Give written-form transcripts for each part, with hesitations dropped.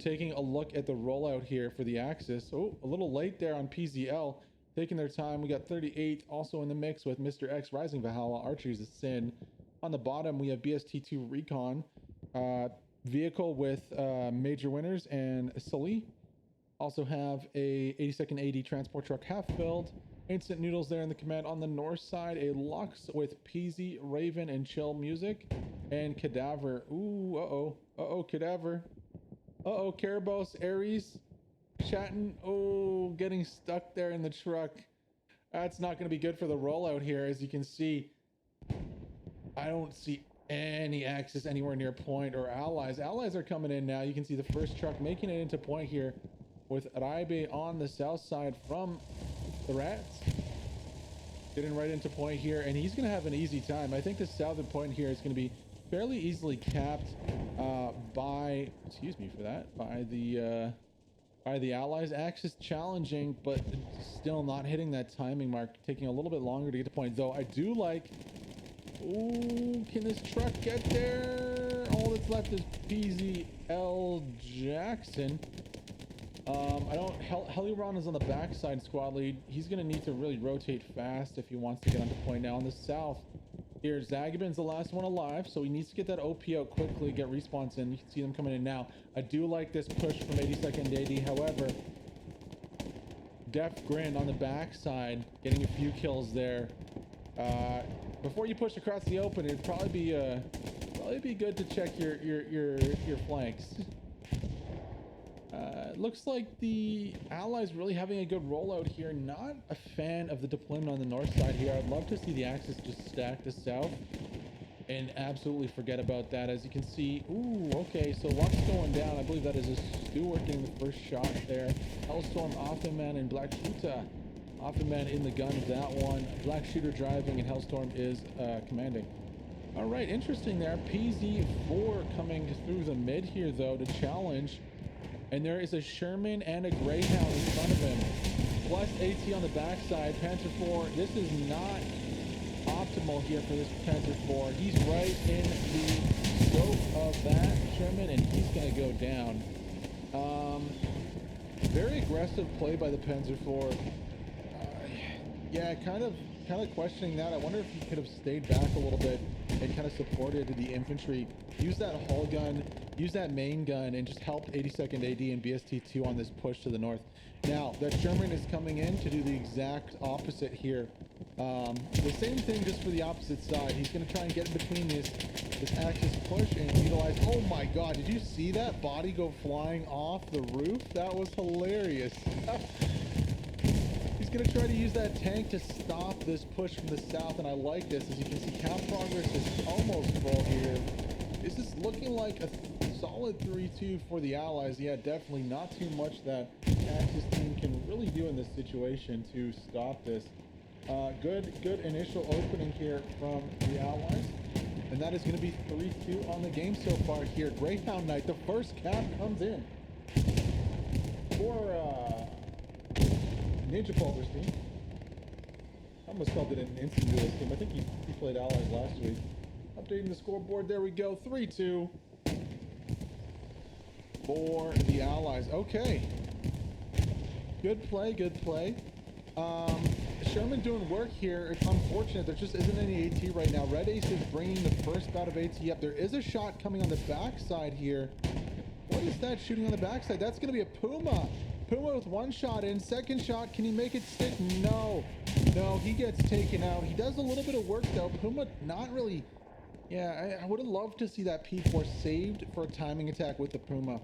taking a look at the rollout here for the Axis. Oh, a little late there on PZL, taking their time. We got 38 also in the mix with Mr. X, Rising Valhalla, Archery's a Sin. On the bottom, we have BST2 Recon, vehicle with Major Winners and Sully. Also have a 82nd AD transport truck half filled. Instant Noodles there in the command. On the north side, a Lux with Peasy, Raven, and Chill Music. And Cadaver. Ooh, uh-oh. Uh-oh, Cadaver. Uh-oh, Carabos, Ares, Chatton. Oh, getting stuck there in the truck. That's not going to be good for the rollout here. As you can see, I don't see any Axis anywhere near point or allies. Allies are coming in now. You can see the first truck making it into point here with Raibe on the south side from the Rats. Getting right into point here, and he's going to have an easy time. I think the southern point here is going to be fairly easily capped by, excuse me for that, by the Allies. Axis challenging, but still not hitting that timing mark, taking a little bit longer to get to point. Though I do like, ooh, can this truck get there? All that's left is PZL Jackson. Heliron is on the backside, squad lead. He's going to need to really rotate fast if he wants to get onto point. Now on the south here, Zagabin's the last one alive, so he needs to get that OP out quickly, get respawns in. You can see them coming in now. I do like this push from 82nd AD. However, Def Grin on the backside, getting a few kills there. Before you push across the open, it'd probably be good to check your flanks. Looks like the Allies really having a good rollout here. Not a fan of the deployment on the north side here. I'd love to see the Axis just stack to south and absolutely forget about that. As you can see, ooh, okay, so Lux going down. I believe that is a Stewart getting the first shot there. Hellstorm, Offenman, and Black Shooter. Offenman in the gun of that one. Black Shooter driving, and Hellstorm is commanding. All right, interesting there. PZ4 coming through the mid here, though, to challenge. And there is a Sherman and a Greyhound in front of him. Plus AT on the backside. Panther 4, this is not optimal here for this Panther 4. He's right in the scope of that Sherman, and he's going to go down. Very aggressive play by the Panzer 4. Yeah, kind of questioning that. I wonder if he could have stayed back a little bit and kind of supported the infantry. Use that hull gun, use that main gun, and just help 82nd AD and BST2 on this push to the north. Now, that Sherman is coming in to do the exact opposite here. The same thing, just for the opposite side. He's going to try and get in between this Axis push and utilize... Oh my god, did you see that body go flying off the roof? That was hilarious. He's going to try to use that tank to stop this push from the south, and I like this. As you can see, count progress is almost full here. This is looking like a solid 3-2 for the Allies. Yeah, definitely not too much that Axis team can really do in this situation to stop this. Good initial opening here from the Allies, and that is going to be 3-2 on the game so far here. Greyhound Night, the first cap comes in for Ninja Pulver's team. I almost called it an instant duelist team. I think he played Allies last week. Updating the scoreboard, there we go, 3-2 for the Allies. Okay, good play, good play. Sherman doing work here. It's unfortunate there just isn't any AT right now. Red Ace is bringing the first bout of AT up. There is a shot coming on the backside here. What is that shooting on the backside? That's going to be a Puma. Puma with one shot in. Second shot, can he make it stick? No, he gets taken out. He does a little bit of work though. Puma not really... Yeah, I would have loved to see that P4 saved for a timing attack with the Puma.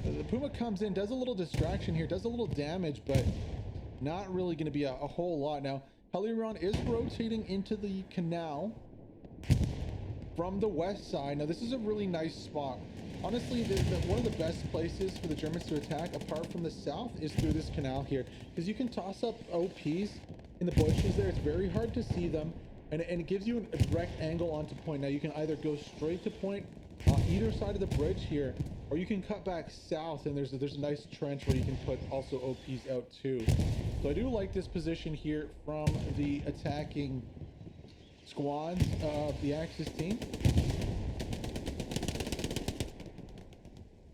The Puma comes in, does a little distraction here, does a little damage, but not really going to be a whole lot. Now, Heliron is rotating into the canal from the west side. Now, this is a really nice spot. Honestly, one of the best places for the Germans to attack, apart from the south, is through this canal here. Because you can toss up OPs in the bushes there. It's very hard to see them. And it gives you a direct angle onto point. Now, you can either go straight to point on either side of the bridge here, or you can cut back south, and there's a nice trench where you can put also OPs out too. So I do like this position here from the attacking squads of the Axis team.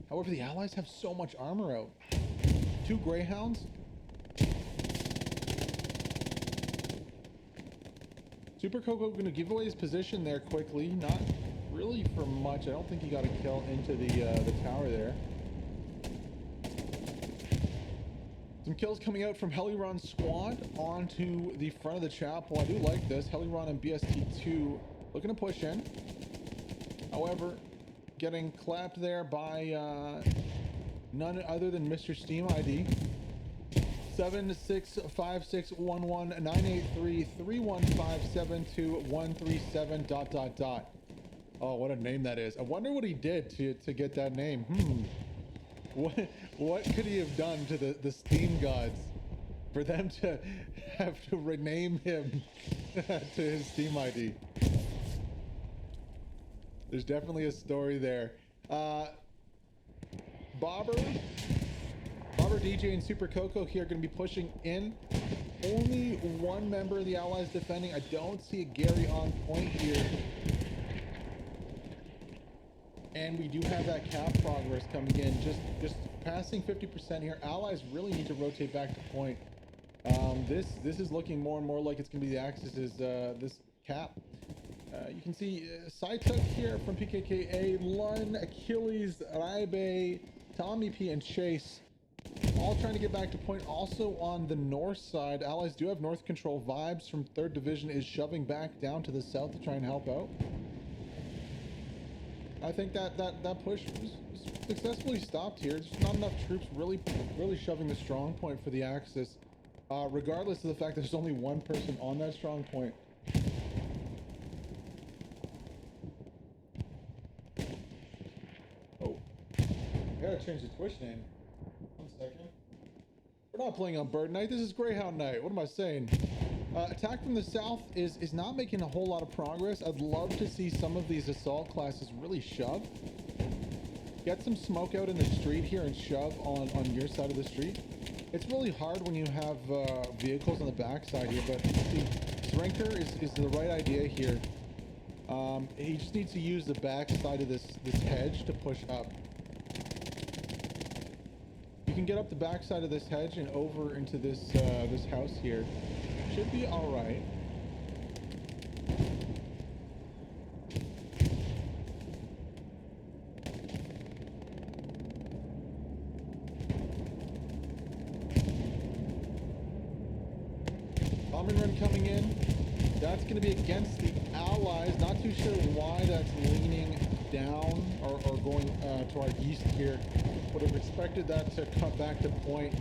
However, the allies have so much armor out. 2 Greyhounds. Super Coco going to give away his position there quickly. Not really for much. I don't think he got a kill into the tower there. Some kills coming out from Heliron's squad onto the front of the chapel. I do like this. Heliron and BST2 looking to push in. However, getting clapped there by none other than Mr. Steam ID. 76561198331572137 ... Oh, what a name that is. I wonder what he did to get that name. What could he have done to the Steam gods for them to have to rename him to his Steam ID? There's definitely a story there. Bobber DJ and Super Coco here are going to be pushing in. Only one member of the allies defending. I don't see a Gary on point here. And we do have that cap progress coming in. Just passing 50% here. Allies really need to rotate back to point. This is looking more and more like it's going to be the Axis's this cap. You can see Saituk here from PKKA, Lun, Achilles, Raibe, Tommy P, and Chase all trying to get back to point. Also on the north side, allies do have north control. Vibes from 3rd Division is shoving back down to the south to try and help out. I think that push was successfully stopped here. There's not enough troops really shoving the strong point for the Axis, regardless of the fact that there's only one person on that strong point. Oh, I gotta change the Twitch name. 1 second. We're not playing on Bird Night. This is Greyhound Night. What am I saying? Attack from the south is not making a whole lot of progress. I'd love to see some of these assault classes really shove. Get some smoke out in the street here and shove on your side of the street. It's really hard when you have vehicles on the backside here, but see, Zrinker is the right idea here. He just needs to use the backside of this hedge to push up. You can get up the backside of this hedge and over into this this house here. Should be all right. Bombing run coming in. That's going to be against the allies. Not too sure why that's leaning down or going to our east here. Would have expected that to cut back to point.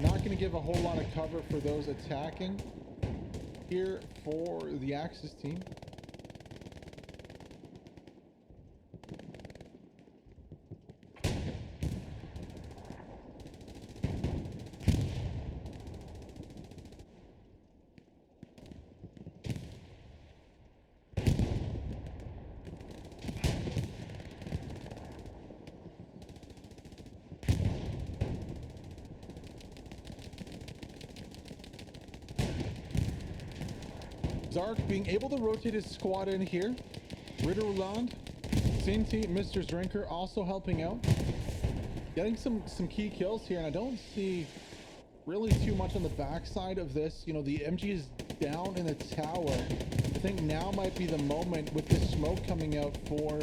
Not going to give a whole lot of cover for those attacking here for the Axis team. Zark being able to rotate his squad in here. Ritter Roland, Sinti, Mr. Zrinker also helping out. Getting some key kills here, and I don't see really too much on the backside of this. You know, the MG is down in the tower. I think now might be the moment with this smoke coming out for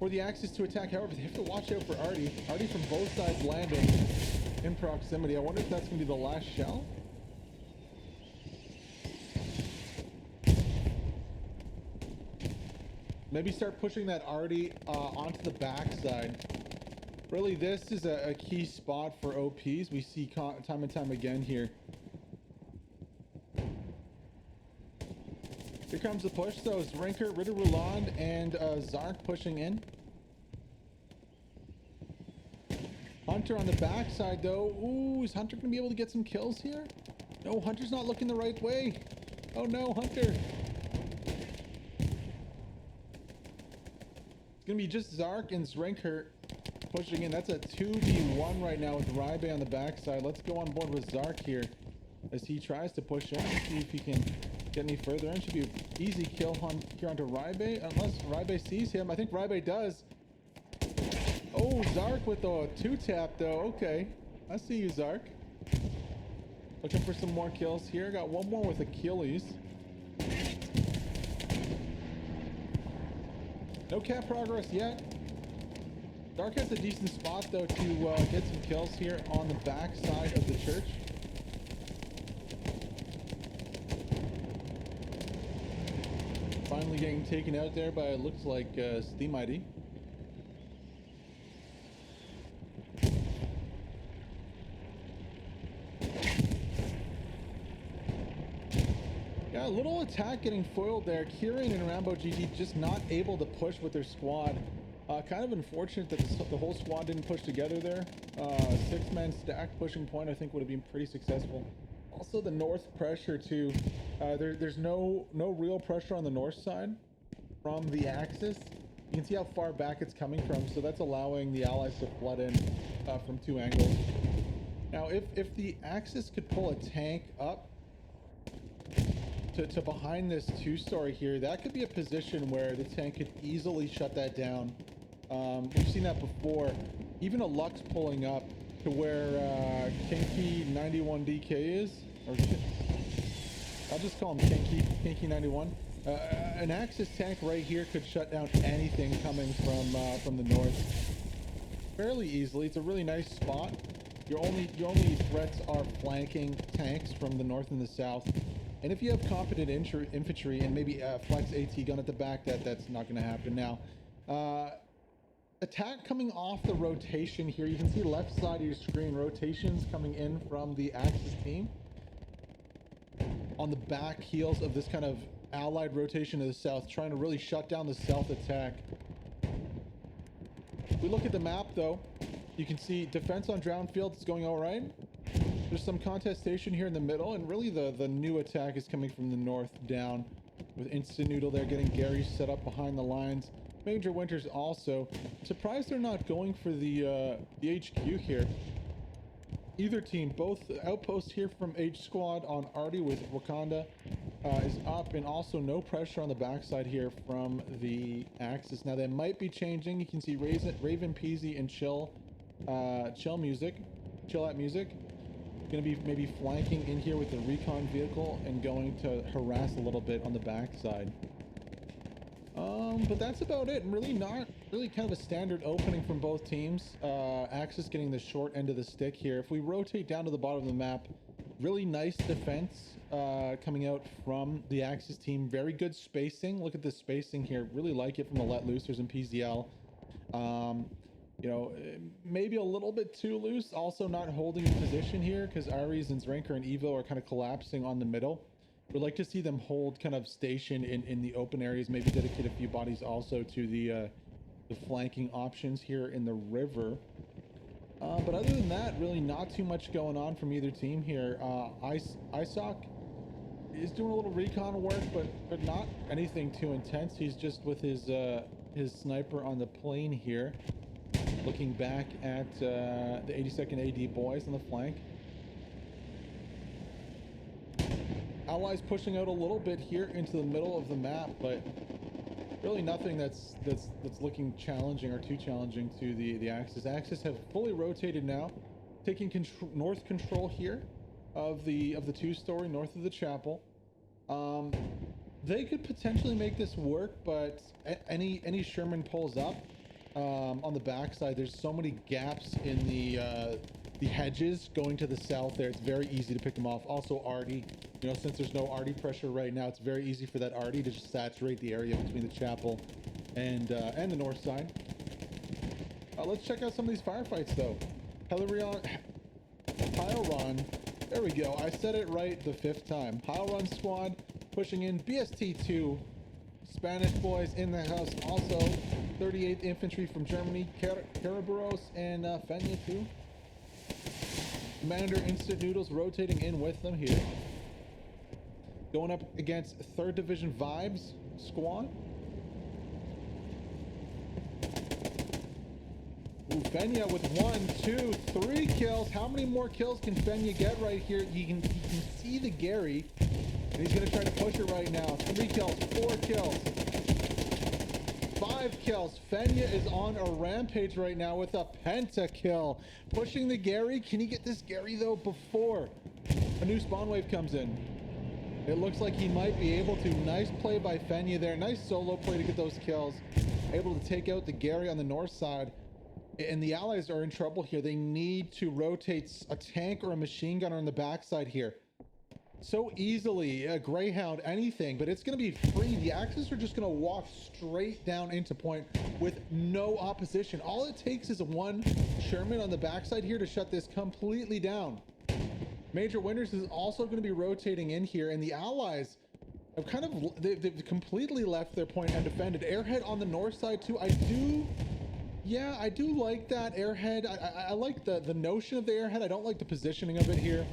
the Axis to attack. However, they have to watch out for Artie. Artie from both sides landing in proximity. I wonder if that's going to be the last shell. Maybe start pushing that Artie onto the backside. Really, this is a key spot for OPs. We see time and time again here. Here comes the push. So it's Zrinker, Ritter Roland, and Zark pushing in. Hunter on the backside, though. Ooh, is Hunter going to be able to get some kills here? No, Hunter's not looking the right way. Oh no, Hunter. It's going to be just Zark and Zrinker pushing in. That's a 2v1 right now with Raibe on the backside. Let's go on board with Zark here as he tries to push in. See if he can get any further in. Should be an easy kill here onto Raibe, unless Raibe sees him. I think Raibe does. Oh, Zark with the 2-tap though. Okay, I see you, Zark. Looking for some more kills here. Got one more with Achilles. No cap progress yet. Dark has a decent spot though to get some kills here on the back side of the church. Finally getting taken out there by, it looks like, Steam ID. Yeah, a little attack getting foiled there. Kieran and Rambo GG just not able to push with their squad. Kind of unfortunate that the whole squad didn't push together there. 6-man stack pushing point I think would have been pretty successful. Also the north pressure too. There's no real pressure on the north side from the Axis. You can see how far back it's coming from, so that's allowing the allies to flood in from 2 angles. Now if the Axis could pull a tank up to behind this 2-story here, that could be a position where the tank could easily shut that down. We've seen that before. Even a Lux pulling up to where Kinky 91 DK is, or I'll just call him Kinky 91. An Axis tank right here could shut down anything coming from the north fairly easily. It's a really nice spot. Your only threats are flanking tanks from the north and the south. And if you have competent infantry and maybe a flex AT gun at the back, that's not going to happen. Now, attack coming off the rotation here. You can see left side of your screen, rotations coming in from the Axis team. On the back heels of this kind of allied rotation to the south, trying to really shut down the south attack. If we look at the map though, you can see defense on drown field is going all right. There's some contestation here in the middle, and really the new attack is coming from the north down with Instant Noodle there getting Gary set up behind the lines. Major Winters also. Surprised they're not going for the HQ here. Either team, both outposts here from H Squad on Artie with Wakanda is up, and also no pressure on the backside here from the Axis. Now they might be changing. You can see Raven Peasy and Chill at Music. Going to be maybe flanking in here with the recon vehicle and going to harass a little bit on the backside. But that's about it. And really not really kind of a standard opening from both teams. Axis getting the short end of the stick here. If we rotate down to the bottom of the map, really nice defense coming out from the Axis team. Very good spacing. Look at the spacing here. Really like it from the let loosers and PZL. You know, maybe a little bit too loose. Also not holding a position here because Ares and Zrinker and Evo are kind of collapsing on the middle. We'd like to see them hold kind of station in the open areas, maybe dedicate a few bodies also to the flanking options here in the river. But other than that, really not too much going on from either team here. ISOC is doing a little recon work, but not anything too intense. He's just with his sniper on the plane here, looking back at the 82nd AD boys on the flank. Allies pushing out a little bit here into the middle of the map, but really nothing that's looking challenging or too challenging to the Axis. Axis have fully rotated now, taking north control here of the 2-story north of the chapel. They could potentially make this work, but any Sherman pulls up on the backside, there's so many gaps in the hedges going to the south there. It's very easy to pick them off. Also Artie, you know, since there's no Artie pressure right now, it's very easy for that Artie to just saturate the area between the chapel and the north side. Let's check out some of these firefights though. Hilarion, Hyaron, there we go. I said it right the 5th time. Hyaron squad pushing in. BST2, Spanish boys in the house. Also 38th Infantry from Germany, Karaburos and Fenya too. Commander Instant Noodles rotating in with them here. Going up against 3rd Division Vibes squad. Ooh, Fenya with 1, 2, 3 kills. How many more kills can Fenya get right here? You can see the Gary, and he's going to try to push it right now. 3 kills, 4 kills, 5 5 kills. Fenya is on a rampage right now with a pentakill. Pushing the Gary. Can he get this Gary though before a new spawn wave comes in? It looks like he might be able to. Nice play by Fenya there. Nice solo play to get those kills. Able to take out the Gary on the north side. And the allies are in trouble here. They need to rotate a tank or a machine gunner on the backside here. So easily, a Greyhound, anything, but it's going to be free. The Axis are just going to walk straight down into point with no opposition. All it takes is one Sherman on the backside here to shut this completely down. Major Winters is also going to be rotating in here, and the allies have they've completely left their point undefended. Airhead on the north side too. I do like that Airhead. I like the notion of the Airhead. I don't like the positioning of it here.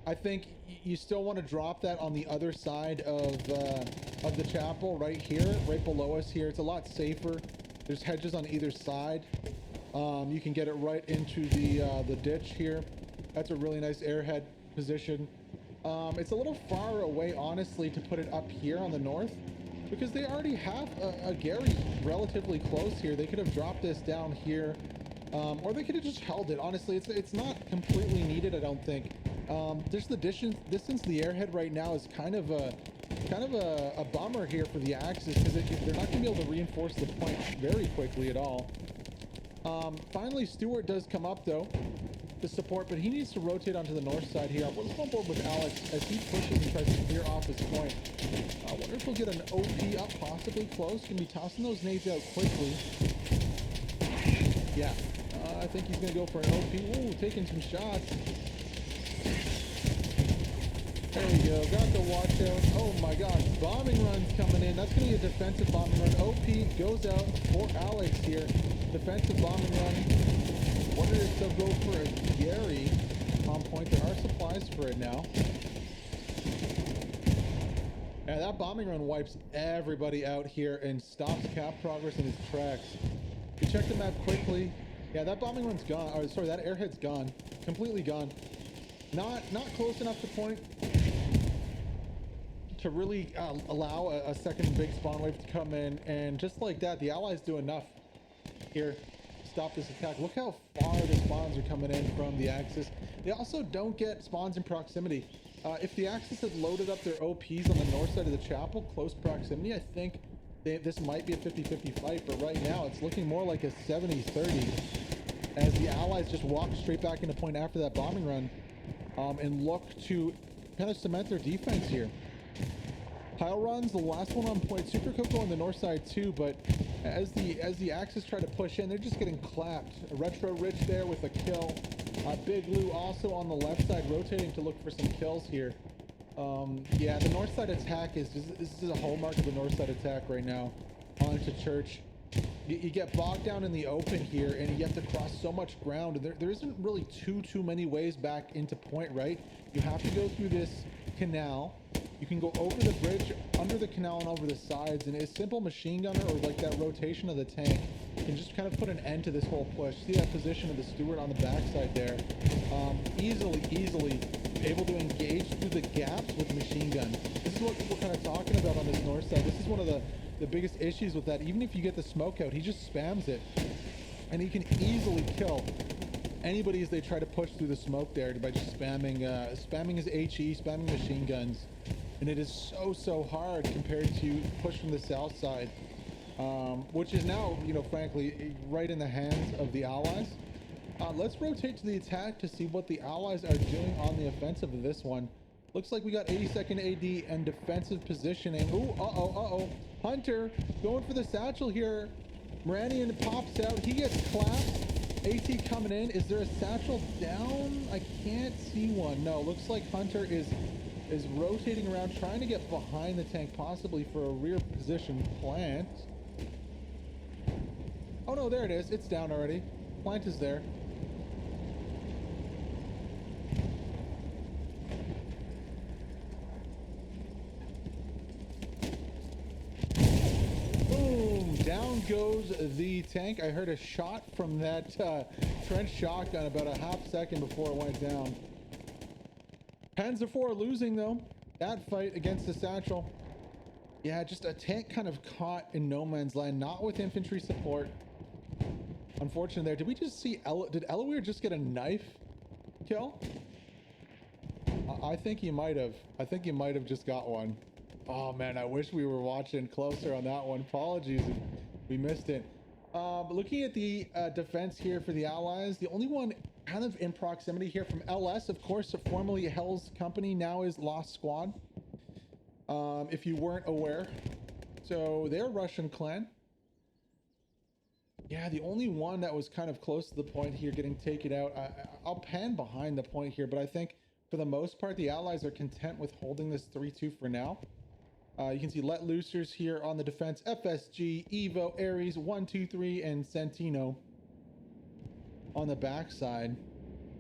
I think you still want to drop that on the other side of the chapel right here, right below us here. It's a lot safer. There's hedges on either side. You can get it right into the ditch here. That's a really nice Airhead position. It's a little far away, honestly, to put it up here on the north, because they already have a Gary relatively close here. They could have dropped this down here, or they could have just held it. Honestly, it's not completely needed, I don't think. Just the distance the Airhead right now is kind of a bummer here for the Axis, because they're not going to be able to reinforce the point very quickly at all. Finally, Stewart does come up though to support, but he needs to rotate onto the north side here. Let's go on board with Alex as he pushes and tries to clear off his point. I wonder if we'll get an OP up, possibly close. Gonna be tossing those nades out quickly. Yeah, I think he's gonna go for an OP. Ooh, taking some shots. There we go, got the watch out. Oh my god, bombing run's coming in. That's gonna be a defensive bombing run. OP goes out for Alex here. Defensive bombing run. Wonder if they'll go for a Gary on point. There are supplies for it now. Yeah, that bombing run wipes everybody out here and stops cap progress in his tracks. You check the map quickly. Yeah, that bombing run's gone. Oh, sorry, that Airhead's gone. Completely gone. Not close enough to point to really allow a second big spawn wave to come in. And just like that, the allies do enough here. Stop this attack. Look how far the spawns are coming in from the Axis. They also don't get spawns in proximity. If the Axis had loaded up their OPs on the north side of the chapel, close proximity, I think this might be a 50-50 fight, but right now it's looking more like a 70-30 as the allies just walk straight back into point after that bombing run and look to kind of cement their defense here. Pile runs, the last one on point. Super Coco on the north side too, but as the Axis try to push in, they're just getting clapped. Retro Rich there with a kill. Big Lou also on the left side, rotating to look for some kills here. Yeah, the north side attack this is a hallmark of the north side attack right now. Onto Church. You get bogged down in the open here, and you have to cross so much ground. There isn't really too many ways back into point, right? You have to go through this canal. You can go over the bridge, under the canal, and over the sides, and a simple machine gunner or like that rotation of the tank can just kind of put an end to this whole push. See that position of the Stewart on the backside there? Easily able to engage through the gaps with the machine gun. This is what we're kind of talking about on this north side. This is one of the biggest issues with that. Even if you get the smoke out, he just spams it, and he can easily kill anybody as they try to push through the smoke there by just spamming his HE, spamming machine guns. And it is so hard compared to push from the south side, which is now, frankly, right in the hands of the allies. Let's rotate to the attack to see what the allies are doing on the offensive of this one. Looks like we got 82nd AD and defensive positioning. Ooh, uh-oh. Hunter going for the satchel here. Moranian pops out. He gets clapped. AT coming in. Is there a satchel down? I can't see one. No, looks like Hunter is rotating around, trying to get behind the tank, possibly for a rear position plant. Oh no, there it is. It's down already. Plant is there. Boom! Down goes the tank. I heard a shot from that trench shotgun about a half second before it went down. Panzer IV losing though that fight against the satchel. Yeah, just a tank kind of caught in no man's land, not with infantry support. Unfortunate there. Did we just see did Eloir just get a knife kill? I think he might have. I think he might have just got one. Oh man, I wish we were watching closer on that one. Apologies if we missed it. Looking at the defense here for the Allies, the only one kind of in proximity here from LS, of course, formerly Hell's Company, now is Lost Squad. If you weren't aware. So they're Russian clan. Yeah, the only one that was kind of close to the point here getting taken out. I'll pan behind the point here, but I think for the most part, the Allies are content with holding this 3-2 for now. You can see Let Loosers here on the defense. FSG, Evo, Ares, 1, 2, 3, and Santino on the backside.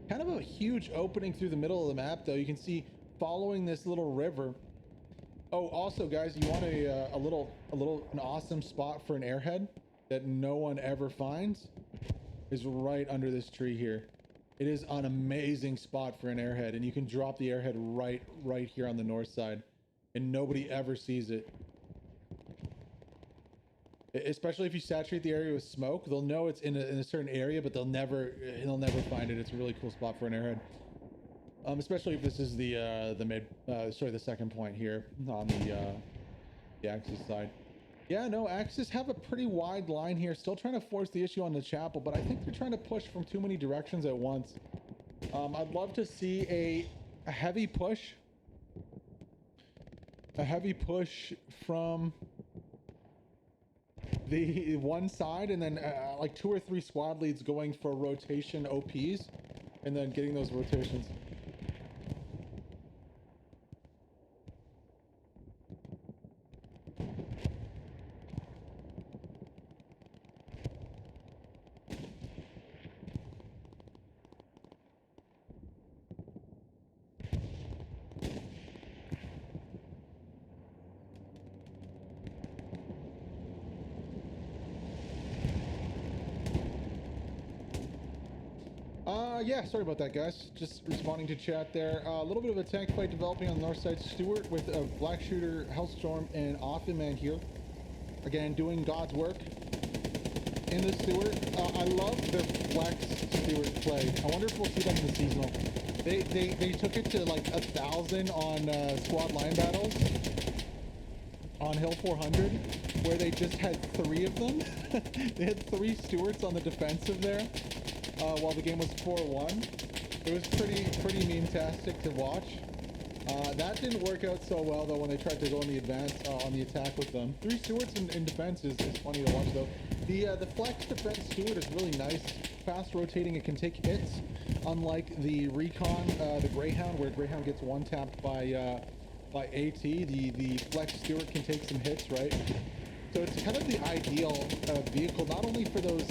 Kind of a huge opening through the middle of the map, though. You can see following this little river. Oh, also, guys, you want an awesome spot for an airhead that no one ever finds is right under this tree here. It is an amazing spot for an airhead, and you can drop the airhead right here on the north side, and nobody ever sees it. Especially if you saturate the area with smoke, they'll know it's in a certain area, but they'll never find it. It's a really cool spot for an airhead. Especially if this is the second point here on the Axis side. Yeah, no, Axis have a pretty wide line here. Still trying to force the issue on the chapel, but I think they're trying to push from too many directions at once. I'd love to see a heavy push. A heavy push from the one side, and then like 2 or 3 squad leads going for rotation OPs, and then getting those rotations. Yeah, sorry about that, guys. Just responding to chat there. A little bit of a tank fight developing on the north side. Stewart with a Black Shooter, Hellstorm, and Offenman here. Again, doing God's work in the Stewart. I love their Flex Stewart play. I wonder if we'll see them in the seasonal. They took it to like 1,000 on squad line battles on Hill 400, where they just had 3 of them. They had 3 Stewarts on the defensive there. While the game was 4-1. It was pretty meme-tastic to watch. That didn't work out so well, though, when they tried to go on the advance, on the attack with them. 3 Stewarts in defense is funny to watch, though. The Flex defense Stewart is really nice. Fast rotating, it can take hits. Unlike the Recon, the Greyhound, where Greyhound gets one-tapped by AT, the Flex Stewart can take some hits, right? So it's kind of the ideal vehicle, not only for those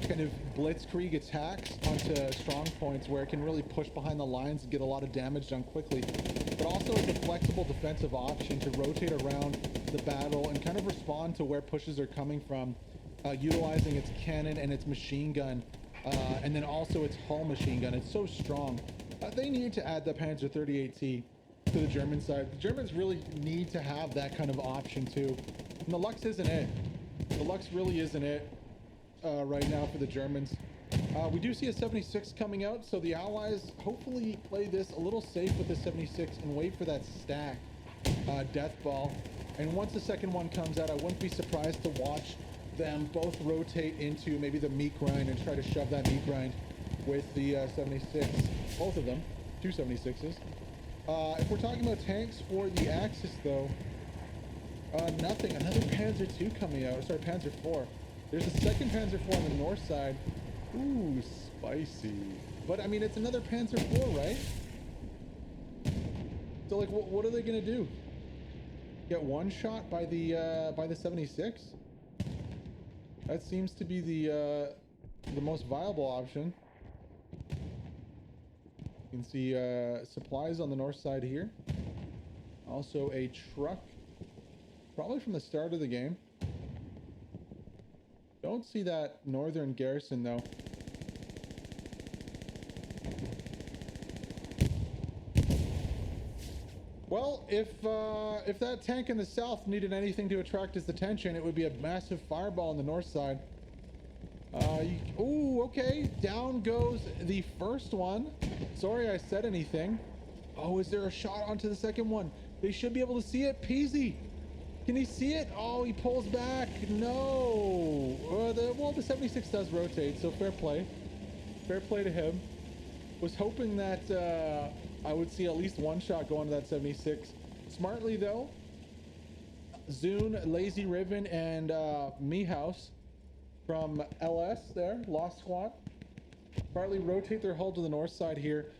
kind of blitzkrieg attacks onto strong points where it can really push behind the lines and get a lot of damage done quickly, but also as a flexible defensive option to rotate around the battle and kind of respond to where pushes are coming from, utilizing its cannon and its machine gun, and then also its hull machine gun. It's so strong. They need to add the Panzer 38T to the German side. The Germans really need to have that kind of option too. And the Lux isn't it. The Lux really isn't it right now for the Germans. We do see a 76 coming out, so the Allies hopefully play this a little safe with the 76 and wait for that stack death ball. And once the second one comes out, I wouldn't be surprised to watch them both rotate into maybe the meat grind and try to shove that meat grind with the 76. Both of them, 2 76s. If we're talking about tanks for the Axis, though, nothing. Another Panzer II coming out. Sorry, Panzer IV. There's a second Panzer IV on the north side. Ooh, spicy. But I mean, it's another Panzer IV, right? So like, what are they gonna do? Get one shot by the 76? That seems to be the most viable option. You can see supplies on the north side here. Also a truck, probably from the start of the game. Don't see that northern garrison though. Well, if that tank in the south needed anything to attract his attention, it would be a massive fireball on the north side. Ooh, okay. Down goes the first one. Sorry I said anything. Oh, is there a shot onto the second one? They should be able to see it. Peasy. Can he see it? Oh, he pulls back. No. Well, the 76 does rotate, so fair play. Fair play to him. Was hoping that I would see at least one shot go into that 76. Smartly, though, Zune, Lazy Riven, and Mehouse from LS there, Lost Squad, partly rotate their hull to the north side here.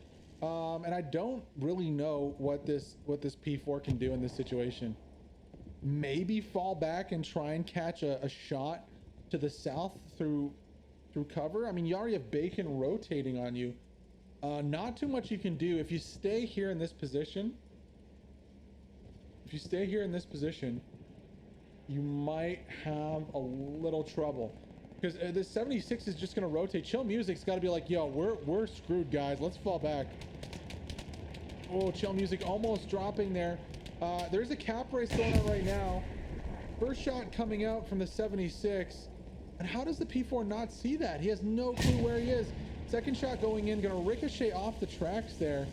And I don't really know what this P4 can do in this situation. Maybe fall back and try and catch a shot to the south through cover. I mean, you already have Bacon rotating on you. Not too much you can do. If you stay here in this position, you might have a little trouble. Because the 76 is just going to rotate. Chill Music's got to be like, yo, we're screwed, guys. Let's fall back. Oh, Chill Music almost dropping there. There's a cap race going on right now. First shot coming out from the 76. And how does the P4 not see that? He has no clue where he is. Second shot going in, going to ricochet off the tracks there.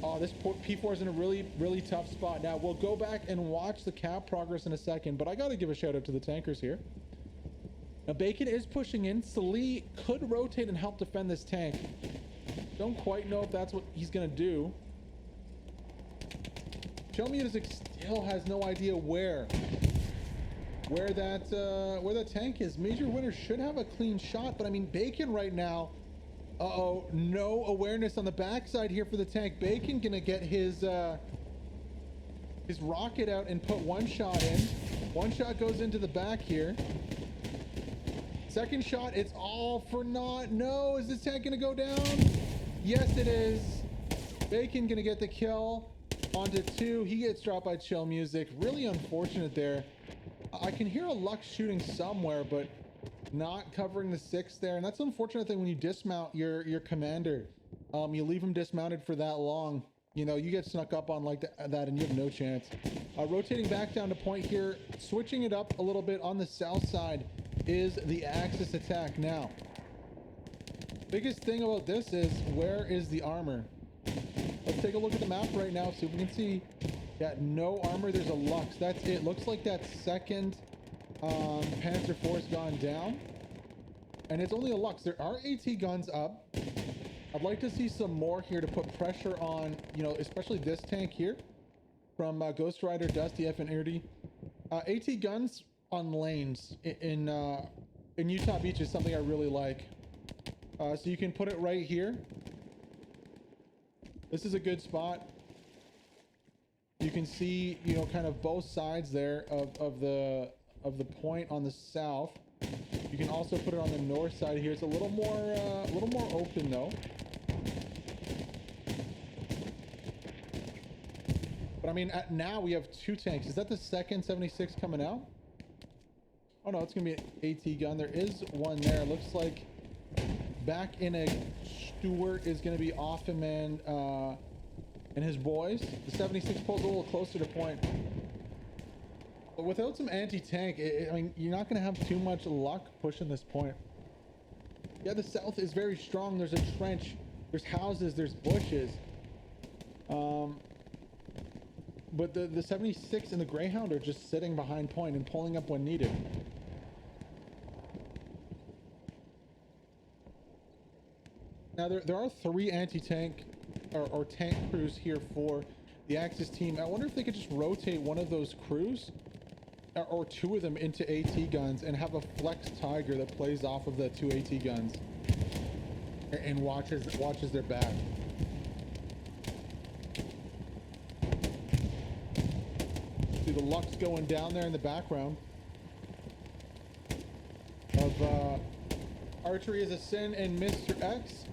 Oh, this P4 is in a really, really tough spot. Now, we'll go back and watch the cap progress in a second, but I got to give a shout out to the tankers here. Now, Bacon is pushing in. Salee could rotate and help defend this tank. Don't quite know if that's what he's going to do. Chill Music still has no idea where that tank is. Major Winner should have a clean shot, but I mean, Bacon right now, no awareness on the backside here for the tank. Bacon gonna get his rocket out and put one shot in. One shot goes into the back here. Second shot, it's all for naught. No, is this tank gonna go down? Yes, it is. Bacon gonna get the kill. Onto two. He gets dropped by Chill Music. Really unfortunate there. I can hear a Lux shooting somewhere, but not covering the 6 there. And that's an unfortunate thing when you dismount your commander. You leave him dismounted for that long. You know, you get snuck up on like that and you have no chance. Rotating back down to point here. Switching it up a little bit on the south side is the Axis attack. Now, biggest thing about this is, where is the armor? Let's take a look at the map right now, see if we can see. Yeah, no armor. There's a Lux. That's it. Looks like that second Panzer Force gone down. And it's only a Lux. There are AT guns up. I'd like to see some more here to put pressure on, you know, especially this tank here from Ghost Rider, Dusty, F, and Irdy. AT guns on lanes in Utah Beach is something I really like. So you can put it right here. This is a good spot. You can see, you know, kind of both sides there of the point on the south. You can also put it on the north side here. It's a little more open though. But I mean, now we have 2 tanks. Is that the second 76 coming out? Oh no, it's gonna be an AT gun. There is one there. Looks like back in a Stewart is gonna be off him and his boys. The 76 pulls a little closer to point. But without some anti-tank, I mean, you're not going to have too much luck pushing this point. Yeah, the south is very strong. There's a trench. There's houses. There's bushes. But the 76 and the Greyhound are just sitting behind point and pulling up when needed. Now, there are 3 anti-tank or tank crews here for the Axis team. I wonder if they could just rotate one of those crews or 2 of them into AT guns and have a flex Tiger that plays off of the 2 AT guns and watches their back. See the Lux going down there in the background of Archery is a Sin and Mr. X.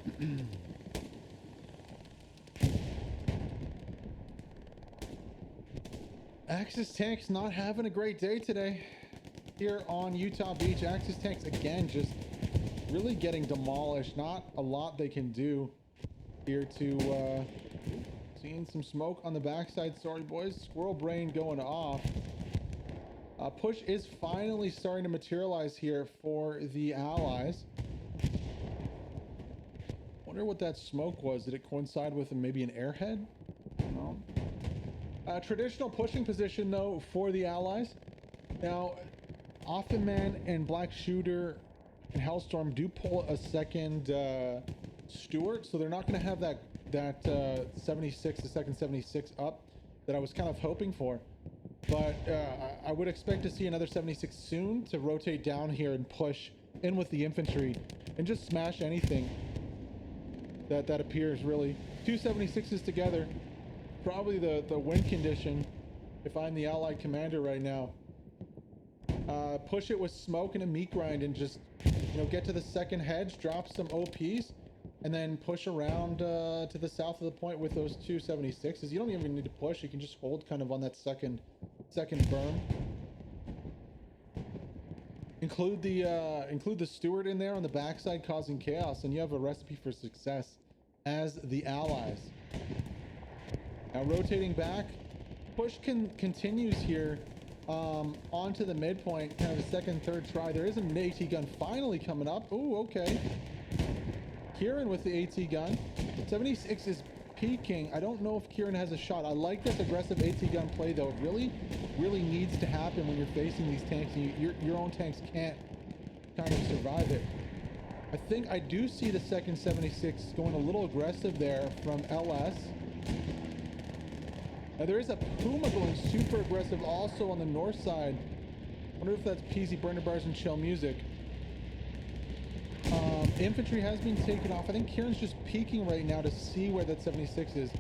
Axis Tanks not having a great day today here on Utah Beach. Axis Tanks again just really getting demolished. Not a lot they can do here to Seeing some smoke on the backside. Sorry, boys. Squirrel brain going off. Push is finally starting to materialize here for the Allies. Wonder what that smoke was. Did it coincide with maybe an airhead? No. Traditional pushing position, though, for the Allies. Now, Offenman and Black Shooter and Hellstorm do pull a second Stewart, so they're not going to have that 76, the second 76 up that I was kind of hoping for. But I would expect to see another 76 soon to rotate down here and push in with the infantry and just smash anything that appears, really. Two 76s together, probably the win condition if I'm the Allied commander right now. Push it with smoke and a meat grind and just, you know, get to the second hedge, drop some OPs, and then push around to the south of the point with those two 76s. You don't even need to push. You can just hold kind of on that second berm. Include the Steward in there on the backside causing chaos, and you have a recipe for success as the Allies. Now rotating back, push continues here onto the midpoint, kind of a second, third try. There is an AT gun finally coming up. Ooh, okay. Kieran with the AT gun. 76 is peeking. I don't know if Kieran has a shot. I like this aggressive AT gun play, though. It really needs to happen when you're facing these tanks and your own tanks can't kind of survive it. I think I do see the second 76 going a little aggressive there from LS. Now there is a Puma going super aggressive also on the north side. Wonder if that's PZ Burner Bars and Chill Music. Infantry has been taken off. I think Kieran's just peeking right now to see where that 76 is.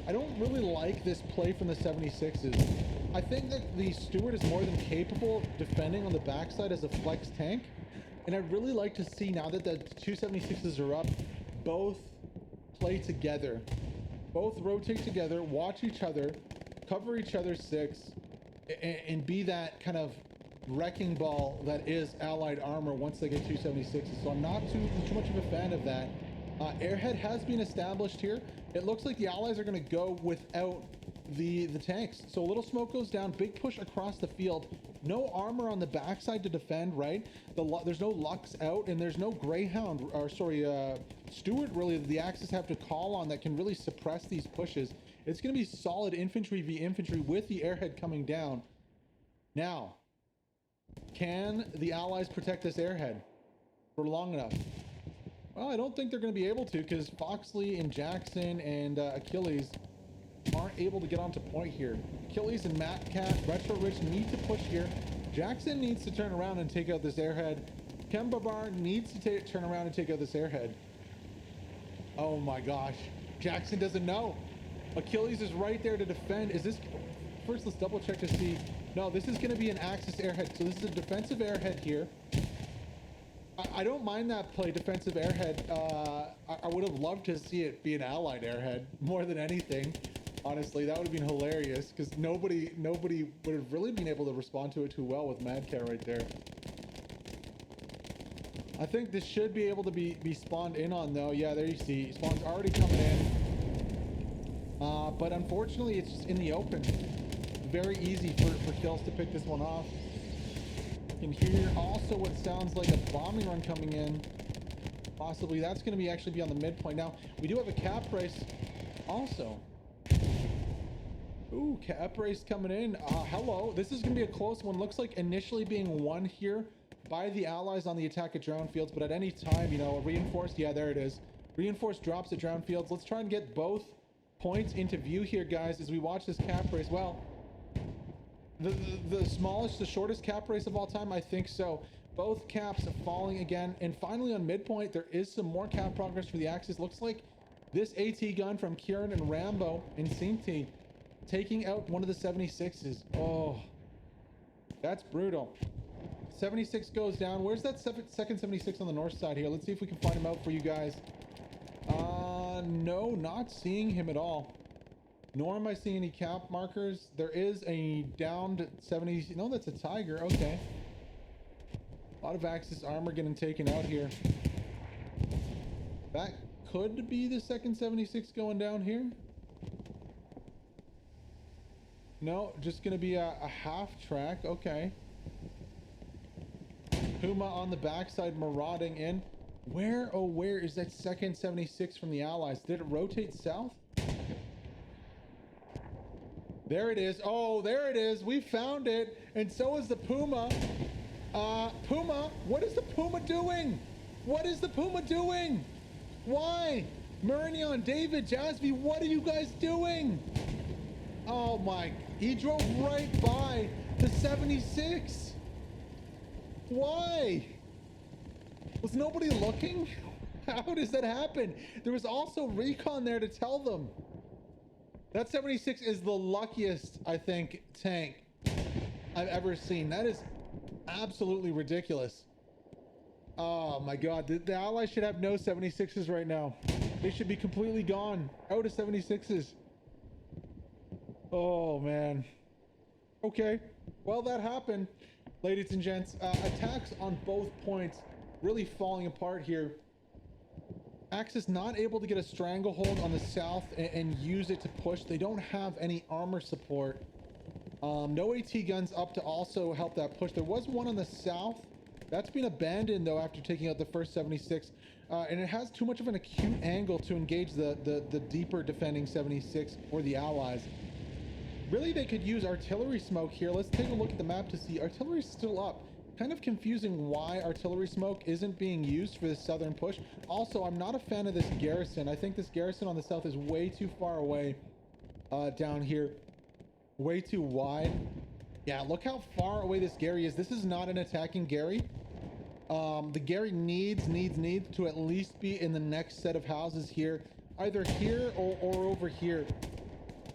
I don't really like this play from the 76s. I think that the Steward is more than capable of defending on the backside as a flex tank. And I'd really like to see, now that the two 76s are up, both play together. Both rotate together, watch each other, cover each other's six, and be that kind of wrecking ball that is Allied armor once they get 276s. So I'm not too much of a fan of that. Airhead has been established here. It looks like the Allies are going to go without the tanks. So a little smoke goes down, big push across the field. No armor on the backside to defend, right? There's no Lux out, and there's no Greyhound, or sorry, Steward really the Axis have to call on that can really suppress these pushes. It's going to be solid infantry v infantry with the airhead coming down. Now, can the Allies protect this airhead for long enough? Well, I don't think they're going to be able to, because Foxley and Jackson and Achilles aren't able to get onto point here. Achilles and Matt Cat, Retro Rich need to push here. Jackson needs to turn around and take out this airhead. Kembabar needs to turn around and take out this airhead. Oh my gosh. Jackson doesn't know. Achilles is right there to defend. Is this... First, let's double check to see. No, this is going to be an Axis airhead. So this is a defensive airhead here. I don't mind that play, defensive airhead. I would have loved to see it be an Allied airhead more than anything. Honestly, that would have been hilarious, because nobody would have really been able to respond to it too well with Madcat right there. I think this should be able to be spawned in on, though. Yeah, there you see. Spawn's already coming in. But unfortunately, it's just in the open. Very easy for kills to pick this one off. You can hear also what sounds like a bombing run coming in. Possibly that's going to actually be on the midpoint. Now, we do have a cap race also. Ooh, cap race coming in. Hello. This is going to be a close one. Looks like initially being won here by the Allies on the attack at drown fields, but at any time, you know, a reinforced, yeah, there it is. Reinforced drops at drown fields. Let's try and get both points into view here, guys, as we watch this cap race. Well, the smallest, the shortest cap race of all time, I think so. Both caps falling again, and finally on midpoint, there is some more cap progress for the Axis. Looks like this AT gun from Kieran and Rambo and Sinti taking out one of the 76s. Oh, that's brutal. 76 goes down. Where's that second 76 on the north side here? Let's see if we can find him out for you guys. No, not seeing him at all. Nor am I seeing any cap markers. There is a downed 70. No, that's a Tiger. Okay. A lot of Axis armor getting taken out here. That could be the second 76 going down here. No, just gonna be a half track. Okay. Puma on the backside marauding in. Where, oh, where is that second 76 from the Allies? Did it rotate south? There it is. Oh, there it is. We found it. And so is the Puma. Puma, what is the Puma doing? What is the Puma doing? Why? Murnion, David, Jasby, what are you guys doing? Oh my, he drove right by the 76. Why? Was nobody looking? How does that happen? There was also recon there to tell them. That 76 is the luckiest, I think, tank I've ever seen. That is absolutely ridiculous. Oh my god, the Allies should have no 76s right now. They should be completely gone. Out of 76s. Oh man. Okay, well that happened, ladies and gents. Attacks on both points really falling apart here. Axis not able to get a stranglehold on the south and use it to push. They don't have any armor support. No AT guns up to also help that push. There was one on the south. That's been abandoned though after taking out the first 76. And it has too much of an acute angle to engage the deeper defending 76 for the Allies. Really, they could use artillery smoke here. Let's take a look at the map to see. Artillery's still up. Kind of confusing why artillery smoke isn't being used for the southern push. Also, I'm not a fan of this garrison. I think this garrison on the south is way too far away down here. Way too wide. Yeah, look how far away this Gary is. This is not an attacking Gary. The Gary needs to at least be in the next set of houses here. Either here or over here.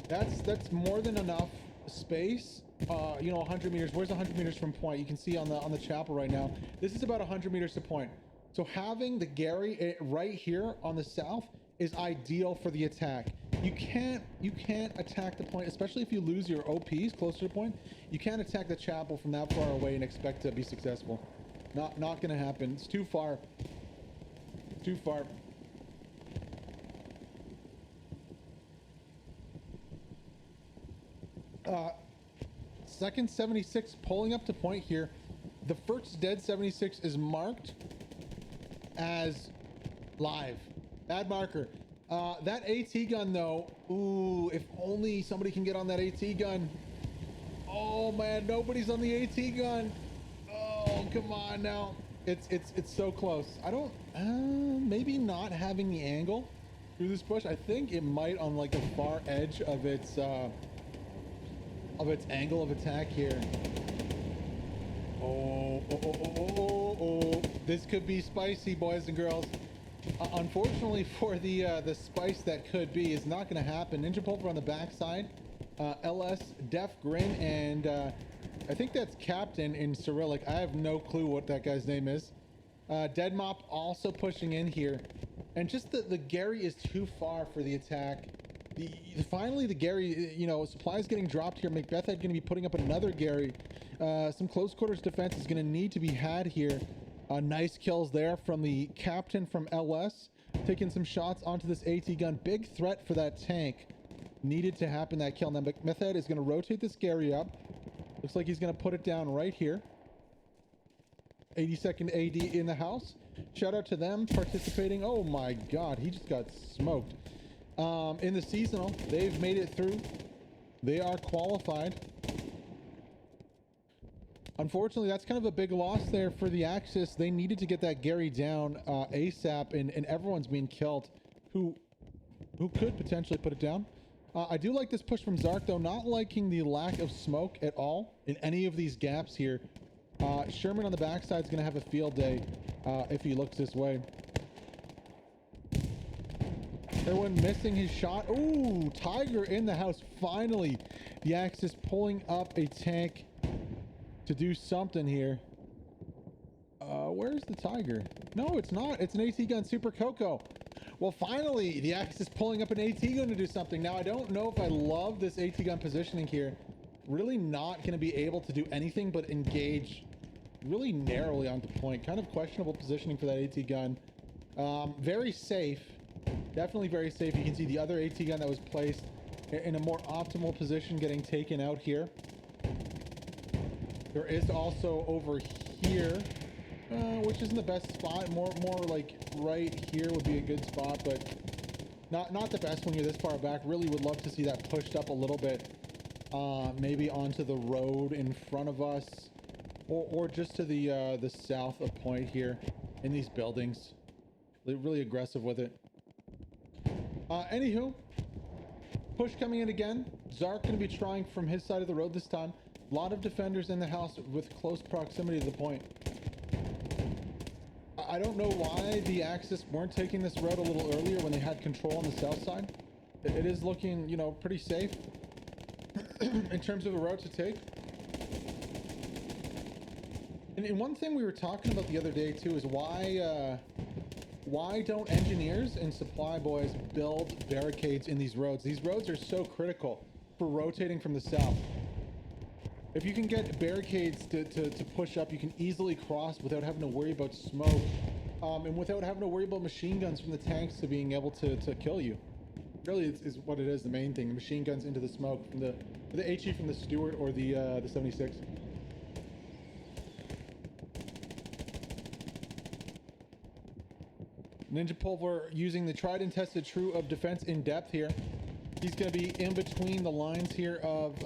That's more than enough space. You know, 100 meters. Where's 100 meters from point? You can see on the chapel right now. This is about 100 meters to point. So having the Gary right here on the south is ideal for the attack. You can't attack the point, especially if you lose your OPs closer to the point. You can't attack the chapel from that far away and expect to be successful. Not gonna happen. It's too far. Too far. Second 76 pulling up to point here. The first dead 76 is marked as live. Bad marker. That AT gun though, ooh, if only somebody can get on that AT gun. Oh man, nobody's on the AT gun. Oh, come on now. It's so close. I don't, maybe not having the angle through this push. I think it might on like the far edge of its angle of attack here. Oh. This could be spicy, boys and girls. Unfortunately for the spice that could be is not going to happen. Ninja Pulver on the backside. LS, Def Grin, and I think that's Captain in Cyrillic. I have no clue what that guy's name is. Dead Mop also pushing in here. And just the Gary is too far for the attack. Finally, the Gary, you know, supplies getting dropped here. Macbeth Head going to be putting up another Gary. Some close quarters defense is going to need to be had here. Nice kills there from the captain from LS. Taking some shots onto this AT gun. Big threat for that tank. Needed to happen, that kill. Now Macbeth Head is going to rotate this Gary up. Looks like he's going to put it down right here. 82nd AD in the house. Shout out to them participating. Oh my god, he just got smoked. In the seasonal, they've made it through. They are qualified. Unfortunately, that's kind of a big loss there for the Axis. They needed to get that Gary down ASAP, and everyone's being killed who could potentially put it down. I do like this push from Zark, though. Not liking the lack of smoke at all in any of these gaps here. Sherman on the backside is going to have a field day if he looks this way. Everyone missing his shot. Ooh, Tiger in the house. Finally, the Axis pulling up a tank to do something here. Where's the Tiger? No, it's not. It's an AT gun, Super Coco. Well, finally, the Axis pulling up an AT gun to do something. Now, I don't know if I love this AT gun positioning here. Really not going to be able to do anything but engage really narrowly onto point. Kind of questionable positioning for that AT gun. Very safe. Definitely very safe. You can see the other AT gun that was placed in a more optimal position getting taken out here. There is also over here, which isn't the best spot. More like right here would be a good spot, but not the best when you're this far back. Really would love to see that pushed up a little bit, maybe onto the road in front of us, or just to the south of point here in these buildings. Really aggressive with it. Anywho, push coming in again. Zark going to be trying from his side of the road this time. A lot of defenders in the house with close proximity to the point. I don't know why the Axis weren't taking this road a little earlier when they had control on the south side. It is looking, you know, pretty safe in terms of a route to take. And one thing we were talking about the other day too is why don't engineers and supply boys build barricades in these roads? These roads are so critical for rotating from the south. If you can get barricades to push up, you can easily cross without having to worry about smoke, and without having to worry about machine guns from the tanks to being able to kill you. Really, is what it is, the main thing. The machine guns into the smoke from the HE from the Stuart or the 76. Ninja Pulver using the tried and tested true of defense in depth here. He's going to be in between the lines here of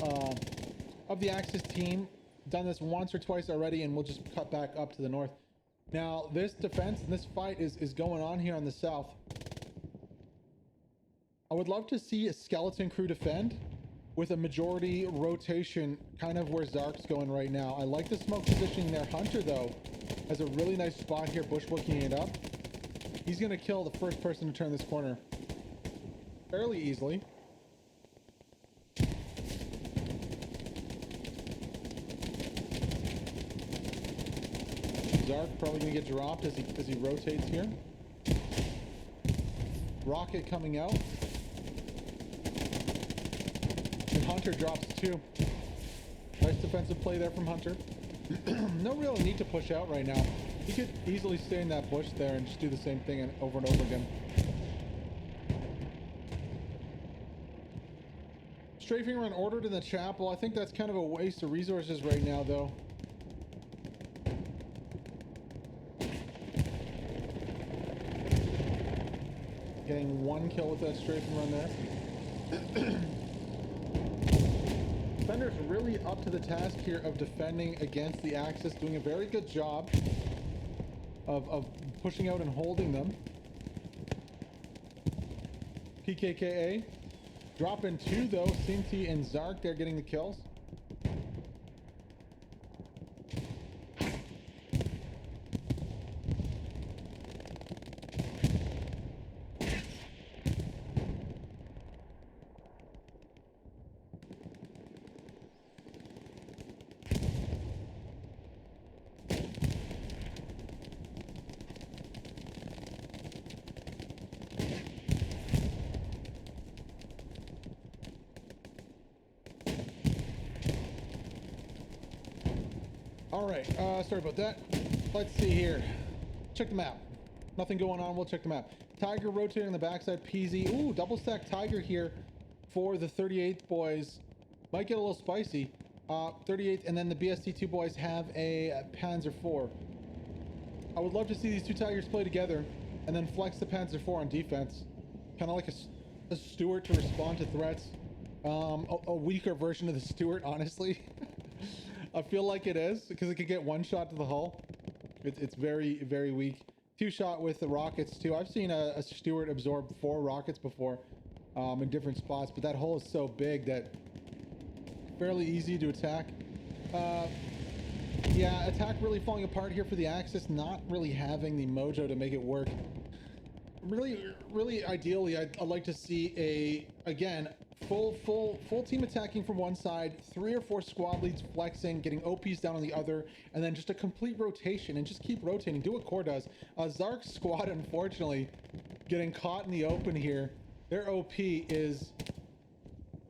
the Axis team. Done this once or twice already, and we'll just cut back up to the north. Now, this defense and this fight is going on here on the south. I would love to see a skeleton crew defend with a majority rotation, kind of where Zark's going right now. I like the smoke positioning there. Hunter, though, has a really nice spot here, bushwhacking it up. He's going to kill the first person to turn this corner fairly easily. Zark probably going to get dropped as he rotates here. Rocket coming out. And Hunter drops too. Nice defensive play there from Hunter. No real need to push out right now. He could easily stay in that bush there and just do the same thing over and over again. Strafing around ordered in the chapel. I think that's kind of a waste of resources right now, though. Getting one kill with that strafing run there. Defender's really up to the task here of defending against the Axis, doing a very good job of pushing out and holding them. PKKA dropping two though. Sinti and Zark, they're getting the kills. Alright, sorry about that. Let's see here. Check the map. Nothing going on, we'll check the map. Tiger rotating on the backside, PZ. Ooh, double stack Tiger here for the 38th boys. Might get a little spicy. 38th, and then the BST2 boys have a Panzer IV. I would love to see these two Tigers play together and then flex the Panzer IV on defense. Kind of like a Stuart to respond to threats. A weaker version of the Stuart, honestly. I feel like it is, because it could get one shot to the hull. It's very, very weak. Two shot with the rockets too. I've seen a Stuart absorb 4 rockets before in different spots, but that hull is so big that fairly easy to attack. Yeah, attack really falling apart here for the Axis, not really having the mojo to make it work. Really ideally, I'd like to see again, full team attacking from one side, 3 or 4 squad leads flexing, getting OPs down on the other, and then just a complete rotation and just keep rotating. Do what Core does. Zark's squad, unfortunately, getting caught in the open here. Their OP is...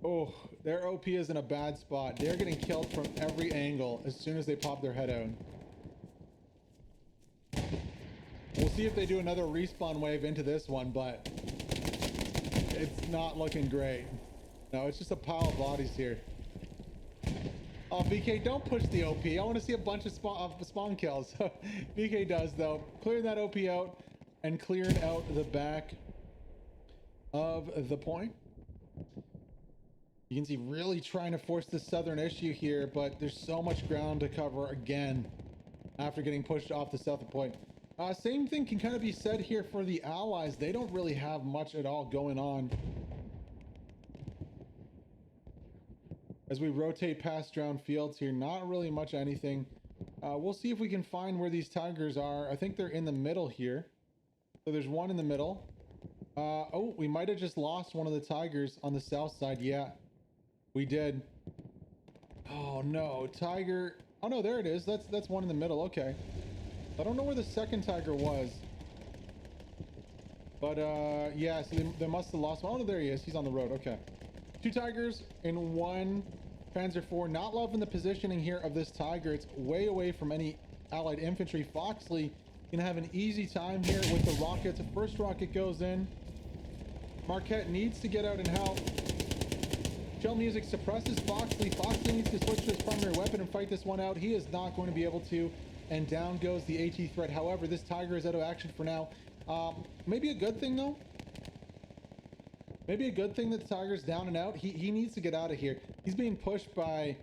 Oh, their OP is in a bad spot. They're getting killed from every angle as soon as they pop their head out. We'll see if they do another respawn wave into this one, but it's not looking great. No, it's just a pile of bodies here. Oh, BK, don't push the OP. I want to see a bunch of spawn kills. BK does, though. Clearing that OP out and clearing out the back of the point. You can see really trying to force the southern issue here, but there's so much ground to cover again after getting pushed off the southern point. Same thing can kind of be said here for the allies. They don't really have much at all going on. As we rotate past drowned fields here, not really much anything. We'll see if we can find where these tigers are. I think they're in the middle here. So there's one in the middle. Oh, we might have just lost one of the tigers on the south side. Yeah, we did. Oh no, tiger. Oh no, there it is. That's one in the middle. Okay. I don't know where the second tiger was. But yeah, so they must have lost one. Oh no, there he is. He's on the road. Okay. Two tigers in one Panzer IV. Not loving the positioning here of this tiger. It's way away from any allied infantry. Foxley gonna have an easy time here with the rockets. The first rocket goes in. Marquette needs to get out and help. Shell music suppresses Foxley. Foxley needs to switch to his primary weapon and fight this one out. He is not going to be able to. And down goes the AT threat. However, this tiger is out of action for now. Maybe a good thing though. Maybe a good thing that the tiger's down and out. He needs to get out of here. He's being pushed by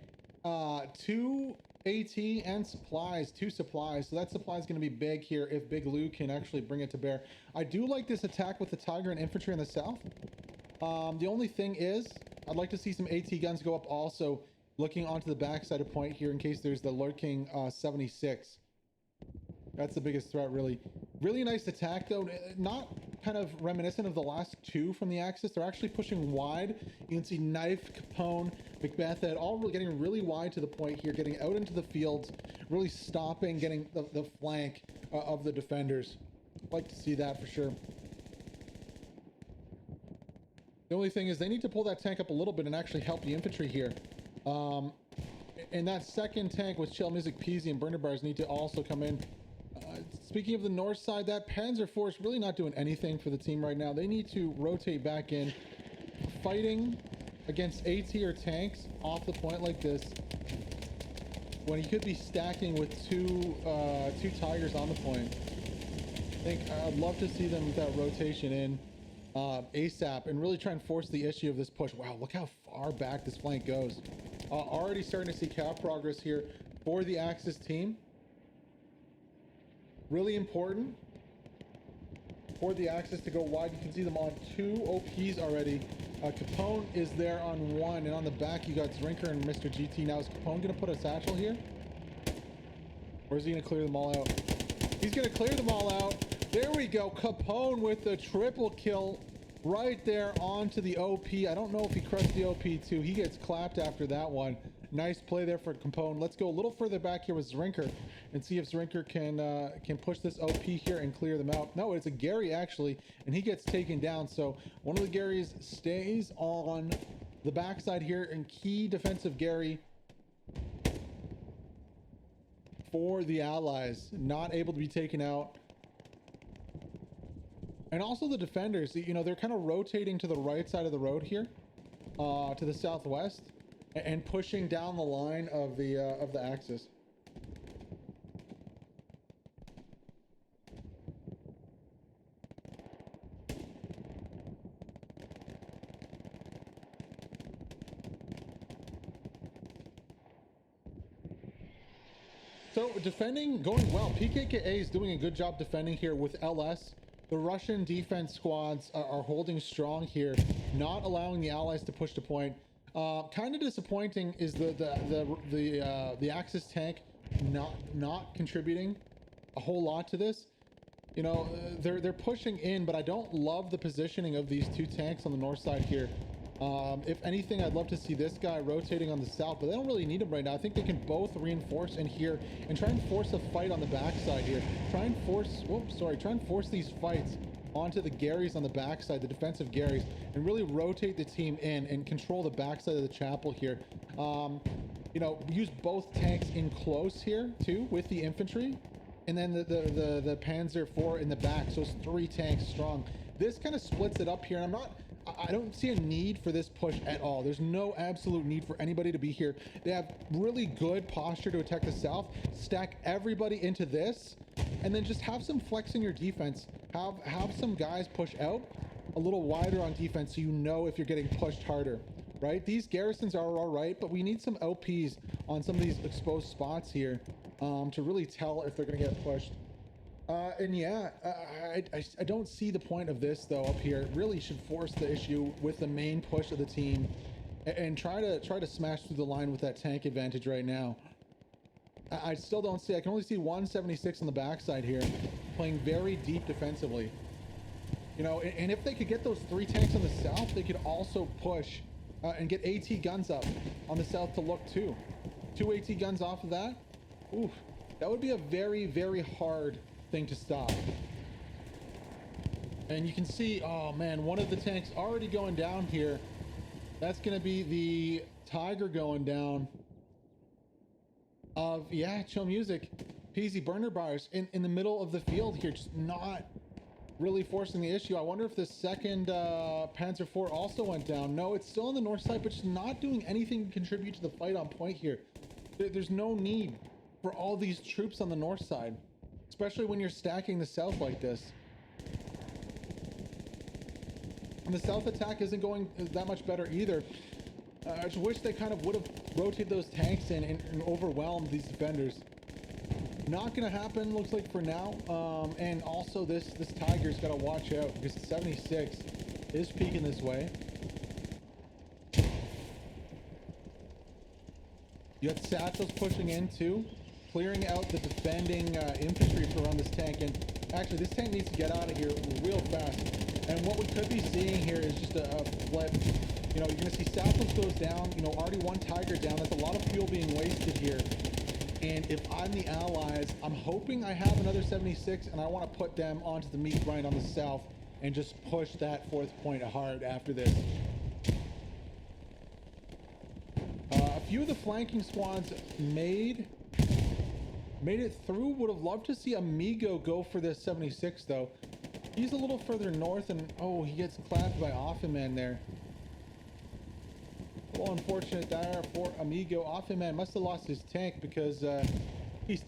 two AT and supplies, two supplies. So that supply is going to be big here if Big Lou can actually bring it to bear. I do like this attack with the tiger and infantry in the south. The only thing is, I'd like to see some AT guns go up also, looking onto the backside of point here in case there's the lurking 76. That's the biggest threat, really. Really nice attack, though. Not kind of reminiscent of the last two from the Axis. They're actually pushing wide. You can see Knife, Capone, Macbeth, all getting really wide to the point here, getting out into the fields, really stopping, getting the flank of the defenders. I'd like to see that for sure. The only thing is they need to pull that tank up a little bit and actually help the infantry here. And that second tank with Shell Music, Peasy, and Burner Bars need to also come in. Speaking of the north side, that Panzer IV is really not doing anything for the team right now. They need to rotate back in. Fighting against AT or tanks off the point like this, when he could be stacking with two tigers on the point. I think I'd love to see them with that rotation in ASAP and really try and force the issue of this push. Wow, look how far back this flank goes. Already starting to see cap progress here for the Axis team. Really important for the Axis to go wide. You can see them on two OPs already. Capone is there on one, and on the back you got Zrinker and Mr. GT. Now is Capone going to put a satchel here? Or is he going to clear them all out? He's going to clear them all out. There we go. Capone with the triple kill right there onto the OP. I don't know if he crushed the OP too. He gets clapped after that one. Nice play there for Capone. Let's go a little further back here with Zrinker and see if Zrinker can push this OP here and clear them out. No, it's a Gary actually, and he gets taken down. So one of the Garys stays on the backside here, and key defensive Gary for the Allies, not able to be taken out. And also the defenders, you know, they're kind of rotating to the right side of the road here, to the southwest, and pushing down the line of the Axis. So defending going well. PKKA is doing a good job defending here with LS. The Russian defense squads are holding strong here, not allowing the Allies to push to point. Kind of disappointing is the Axis tank not contributing a whole lot to this. You know, they're pushing in, but I don't love the positioning of these two tanks on the north side here. If anything, I'd love to see this guy rotating on the south, but they don't really need him right now. I think they can both reinforce in here and try and force a fight on the backside here. Try and force these fights onto the Garys on the backside, the defensive Garys, and really rotate the team in and control the backside of the chapel here. You know, use both tanks in close here too with the infantry, and then the Panzer IV in the back. So it's 3 tanks strong. This kind of splits it up here, and I don't see a need for this push at all. There's no absolute need for anybody to be here. They have really good posture to attack the south, stack everybody into this, and then just have some flex in your defense. Have some guys push out a little wider on defense so you know if you're getting pushed harder, right? These garrisons are all right, but we need some LPs on some of these exposed spots here to really tell if they're going to get pushed. And yeah, I don't see the point of this though up here. It really should force the issue with the main push of the team and try to smash through the line with that tank advantage right now. I still don't see, I can only see 176 on the backside here, playing very deep defensively. You know, and if they could get those 3 tanks on the south, they could also push and get AT guns up on the south to look too. 2 AT guns off of that, oof, that would be a very, very hard thing to stop. And you can see, oh man, one of the tanks already going down here. That's gonna be the Tiger going down of, yeah, chill music, peasy burner bars in the middle of the field here, just not really forcing the issue. I wonder if the second Panzer IV also went down. No, it's still on the north side, but just not doing anything to contribute to the fight on point here. There's no need for all these troops on the north side, especially when you're stacking the south like this. And the south attack isn't going that much better either. I just wish they kind of would have rotated those tanks in and overwhelmed these defenders. Not gonna happen, looks like, for now. And also this Tiger's got to watch out because the 76 is peeking this way. You got satchels pushing in too, clearing out the defending infantry around this tank. And actually, this tank needs to get out of here real fast. And what we could be seeing here is just a flip. You know, you're going to see Southlands goes down, you know, already 1 Tiger down. That's a lot of fuel being wasted here. And if I'm the Allies, I'm hoping I have another 76 and I want to put them onto the meat grind on the south and just push that 4th point hard after this. A few of the flanking squads made it through. Would have loved to see Amigo go for this 76 though. He's a little further north and oh, he gets clapped by Offenman there. A little unfortunate there for Amigo. Offenman must have lost his tank because he's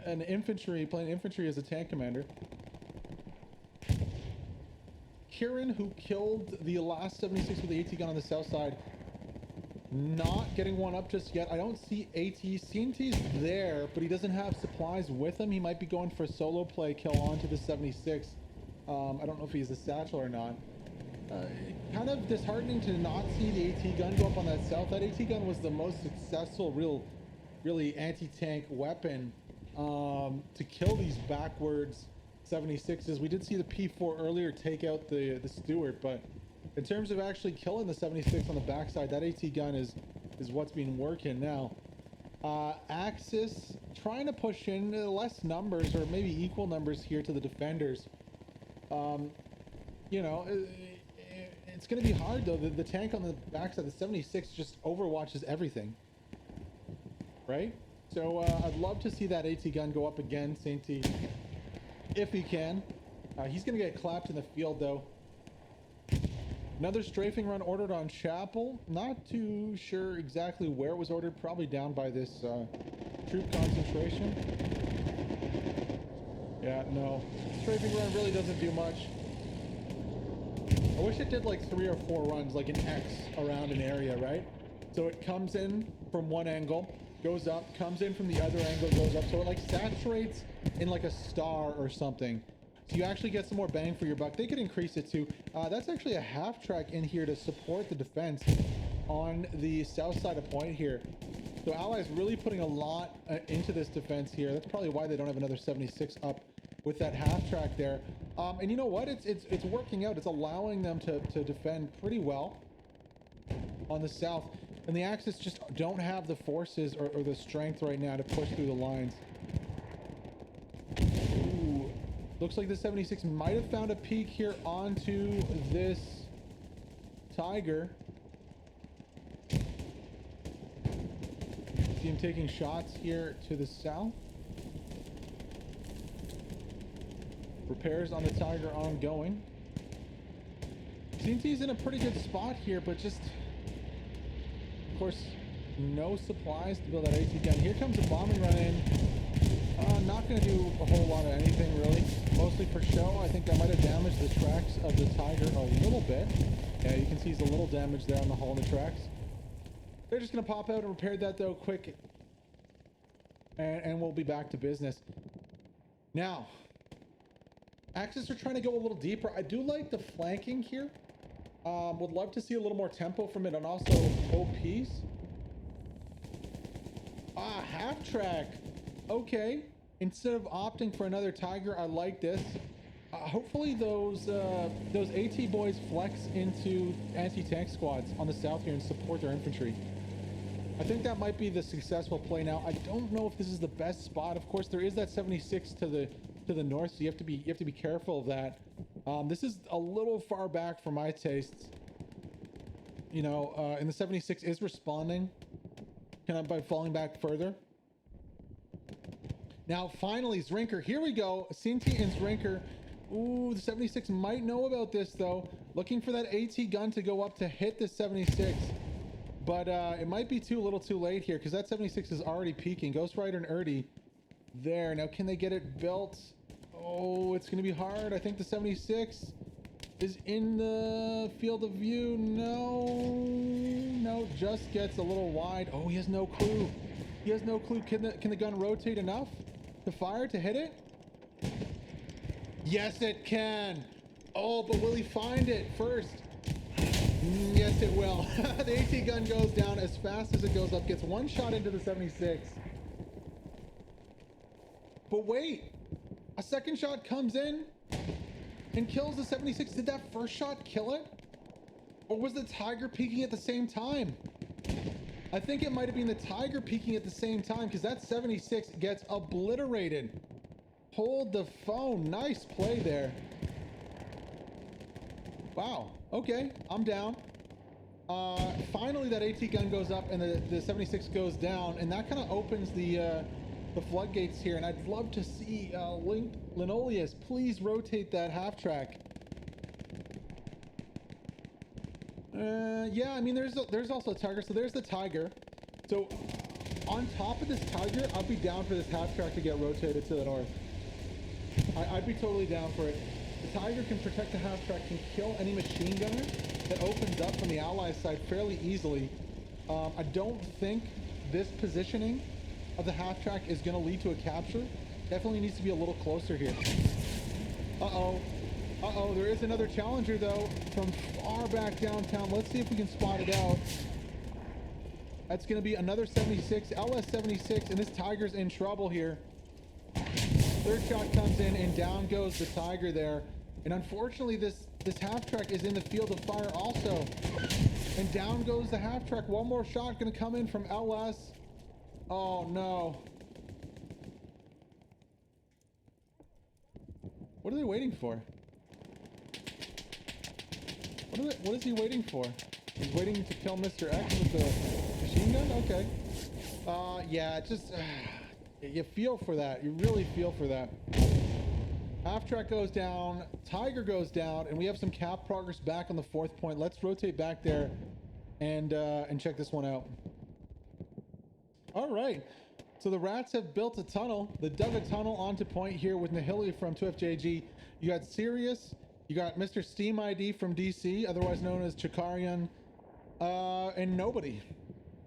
an infantry, playing infantry as a tank commander. Kieran, who killed the last 76 with the AT gun on the south side, not getting one up just yet. I don't see AT. CNT's there, but he doesn't have supplies with him. He might be going for a solo play kill onto the 76. I don't know if he's a satchel or not. Kind of disheartening to not see the AT gun go up on that south. That AT gun was the most successful, really anti-tank weapon to kill these backwards 76s. We did see the P4 earlier take out the Stewart, but in terms of actually killing the 76 on the backside, that AT gun is what's been working now. Axis trying to push in less numbers or maybe equal numbers here to the defenders. You know, it's going to be hard though. The tank on the backside, the 76, just overwatches everything, right? So I'd love to see that AT gun go up again, Sainty, if he can. He's going to get clapped in the field though. Another strafing run ordered on Chapel. Not too sure exactly where it was ordered. Probably down by this troop concentration. Yeah, no. Strafing run really doesn't do much. I wish it did like 3 or 4 runs, like an X around an area, right? So it comes in from one angle, goes up, comes in from the other angle, goes up. So it like saturates in like a star or something. So you actually get some more bang for your buck. They could increase it too. That's actually a half track in here to support the defense on the south side of point here. So Allies really putting a lot into this defense here. That's probably why they don't have another 76 up with that half track there. And you know what? It's working out. It's allowing them to defend pretty well on the south. And the Axis just don't have the forces or the strength right now to push through the lines. Looks like the 76 might have found a peek here onto this Tiger. See him taking shots here to the south. Repairs on the Tiger ongoing. CNT's in a pretty good spot here, but just, of course, no supplies to build that AT gun. Here comes a bombing run in. Not going to do a whole lot of anything, really. Mostly for show. I think that might have damaged the tracks of the Tiger a little bit. Yeah, you can see he's a little damage there on the hull and the tracks. They're just going to pop out and repair that, though, quick. And we'll be back to business. Now, Axis are trying to go a little deeper. I do like the flanking here. Would love to see a little more tempo from it, and also OPs. Half track. Okay. Instead of opting for another Tiger, I like this. Hopefully those AT boys flex into anti-tank squads on the south here and support their infantry. I think that might be the successful play. Now, I don't know if this is the best spot. Of course, there is that 76 to the north, so you have to be careful of that. This is a little far back for my tastes. You know, and the 76 is responding by falling back further. Now, finally, Zrinker. Here we go. CNT and Zrinker. Ooh, the 76 might know about this, though. Looking for that AT gun to go up to hit the 76. But it might be a little too late here, because that 76 is already peaking. Ghost Rider and Erdy there. Now, can they get it built? Oh, it's going to be hard. I think the 76 is in the field of view. No, just gets a little wide. Oh, he has no clue. He has no clue. Can the gun rotate enough to fire to hit it? Yes, it can. Oh, but will he find it first? Yes, it will. The AT gun goes down as fast as it goes up, gets one shot into the 76. But wait, a second shot comes in and kills the 76. Did that first shot kill it? Or was the Tiger peeking at the same time? I think it might have been the Tiger peeking at the same time, because that 76 gets obliterated. Hold the phone. Nice play there. Wow. Okay, I'm down. Finally, that AT gun goes up and the 76 goes down, and that kind of opens the floodgates here. And I'd love to see Linoleus please rotate that half track. Yeah, I mean, there's also a Tiger. So there's the Tiger. So on top of this Tiger, I'd be down for this half track to get rotated to the north. I'd be totally down for it. The Tiger can protect the half track, can kill any machine gunner that opens up from the Allies side fairly easily. I don't think this positioning of the half track is going to lead to a capture. Definitely needs to be a little closer here. Uh-oh, there is another Challenger, though, from far back downtown. Let's see if we can spot it out. That's going to be another 76, LS-76, and this Tiger's in trouble here. Third shot comes in, and down goes the Tiger there. And unfortunately, this half track is in the field of fire also. And down goes the half track. One more shot going to come in from LS. Oh, no. What are they waiting for? What is he waiting for? He's waiting to kill Mr. X with the machine gun? Okay. Yeah, just... you feel for that. You really feel for that. Half track goes down. Tiger goes down. And we have some cap progress back on the 4th point. Let's rotate back there and check this one out. All right. So the Rats have built a tunnel. They dug a tunnel onto point here with Nahili from 2FJG. You got Sirius. You got Mr. Steam ID from DC, otherwise known as Chikarian. And nobody.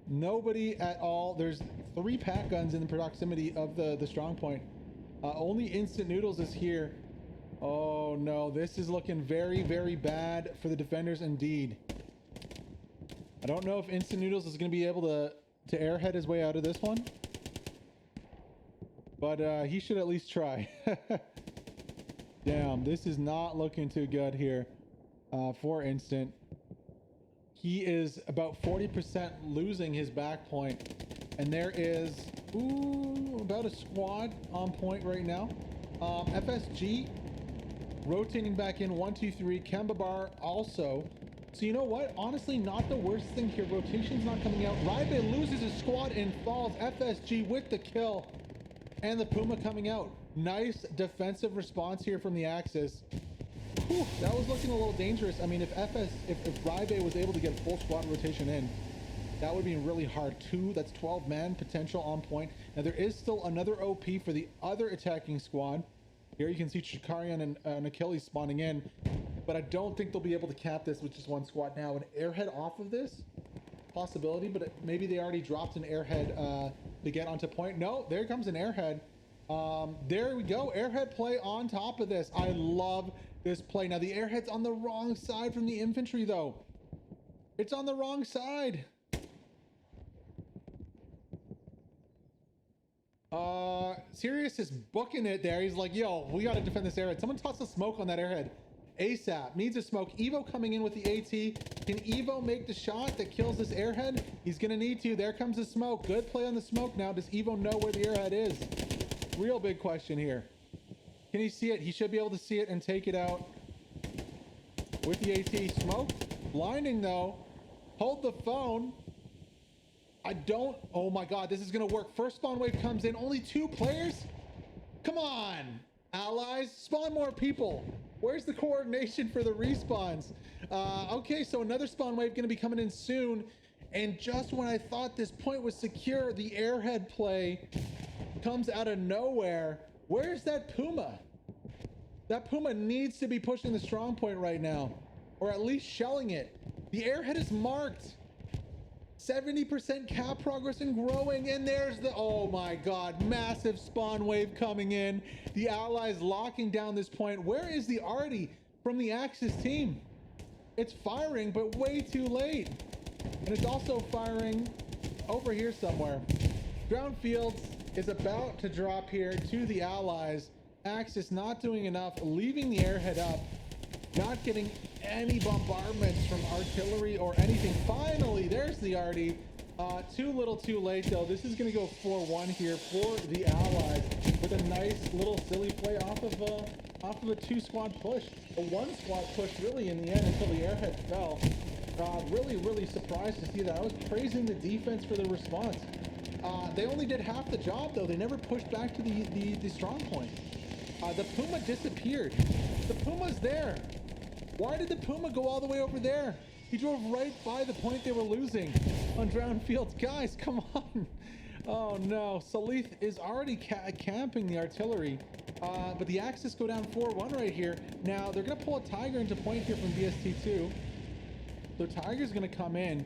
Nobody at all. There's 3 pack guns in the proximity of the strong point. Only Instant Noodles is here. Oh no, this is looking very, very bad for the defenders indeed. I don't know if Instant Noodles is going to be able to airhead his way out of this one. But he should at least try. Damn, this is not looking too good here for Instant. He is about 40% losing his back point. And there is, about a squad on point right now. FSG rotating back in 1, 2, 3. Kembabar also. So you know what? Honestly, not the worst thing here. Rotation's not coming out. Raibe loses his squad and falls. FSG with the kill. And the Puma coming out. Nice defensive response here from the Axis. Whew, that was looking a little dangerous. I mean, if Rybe was able to get full squad rotation in, that would be really hard too. That's 12 man potential on point. Now there is still another OP for the other attacking squad. Here you can see Shikarian and Achilles spawning in, but I don't think they'll be able to cap this with just one squad now. An airhead off of this, possibility, but maybe they already dropped an airhead to get onto point. No, there comes an airhead. There we go, airhead play on top of this. I love this play. Now the airhead's on the wrong side from the infantry though. It's on the wrong side. Sirius is booking it there. He's like, yo, we got to defend this airhead. Someone toss a smoke on that airhead. ASAP. Needs a smoke. Evo coming in with the AT. Can Evo make the shot that kills this airhead? He's going to need to. There comes the smoke. Good play on the smoke now. Does Evo know where the airhead is? Real big question here. Can he see it? He should be able to see it and take it out with the AT. Smoke. Blinding though. Hold the phone. Oh my god, this is gonna work. First spawn wave comes in, only 2 players? Come on, allies, spawn more people. Where's the coordination for the respawns? Okay, so another spawn wave gonna be coming in soon, and just when I thought this point was secure, the airhead play comes out of nowhere. Where's that Puma? That Puma needs to be pushing the strong point right now, or at least shelling it. The airhead is marked. 70% cap progress and growing, and there's the, oh my god, massive spawn wave coming in. The allies locking down this point. Where is the arty from the Axis team? It's firing, but way too late. And it's also firing over here somewhere. Ground Fields is about to drop here to the allies. Axis not doing enough, leaving the airhead up, not getting any bombardments from artillery or anything. Finally, there's the arty. Too little too late though. This is going to go 4-1 here for the allies with a nice little silly play off of a 2-squad push, a 1-squad push really in the end until the airhead fell. Really surprised to see that. I was praising the defense for the response. They only did half the job though. They never pushed back to the strong point. The Puma disappeared. The Puma's there. Why did the Puma go all the way over there? He drove right by the point they were losing on Drowned Fields. Guys, come on. Oh no, Salith is already camping the artillery, but the Axis go down 4-1 right here. Now they're gonna pull a Tiger into point here from BST2. So Tiger's gonna come in,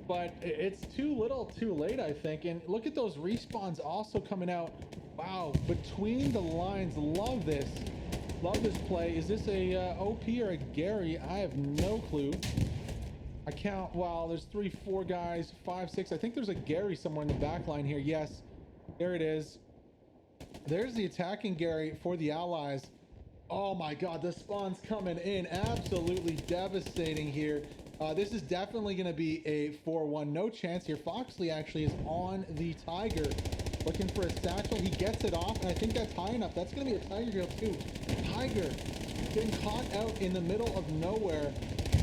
but it's too little too late, I think. And look at those respawns also coming out. Wow, between the lines, love this. Love this play. Is this a OP or a Gary? I have no clue. I count, wow, there's 3, 4 guys, 5, 6. I think there's a Gary somewhere in the back line here. Yes, there it is. There's the attacking Gary for the allies. Oh my god, the spawn's coming in. Absolutely devastating here. This is definitely going to be a 4-1. No chance here. Foxley actually is on the Tiger. Looking for a satchel. He gets it off, and I think that's high enough. That's going to be a Tiger kill too. Tiger getting caught out in the middle of nowhere.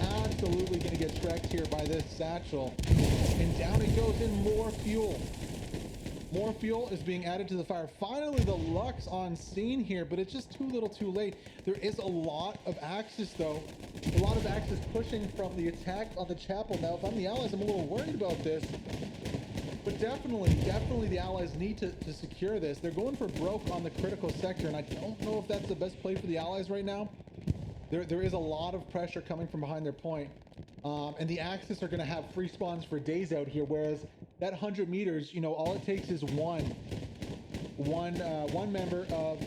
Absolutely going to get tracked here by this satchel. And down it goes in. More fuel. More fuel is being added to the fire. Finally, the Lux on scene here, but it's just too little too late. There is a lot of Axis, though. A lot of Axis pushing from the attack on the chapel. Now, if I'm the allies, I'm a little worried about this. But definitely the allies need to secure this. They're going for broke on the critical sector, and I don't know if that's the best play for the allies right now. There is a lot of pressure coming from behind their point. And the Axis are going to have free spawns for days out here, whereas that 100 meters, you know, all it takes is one member of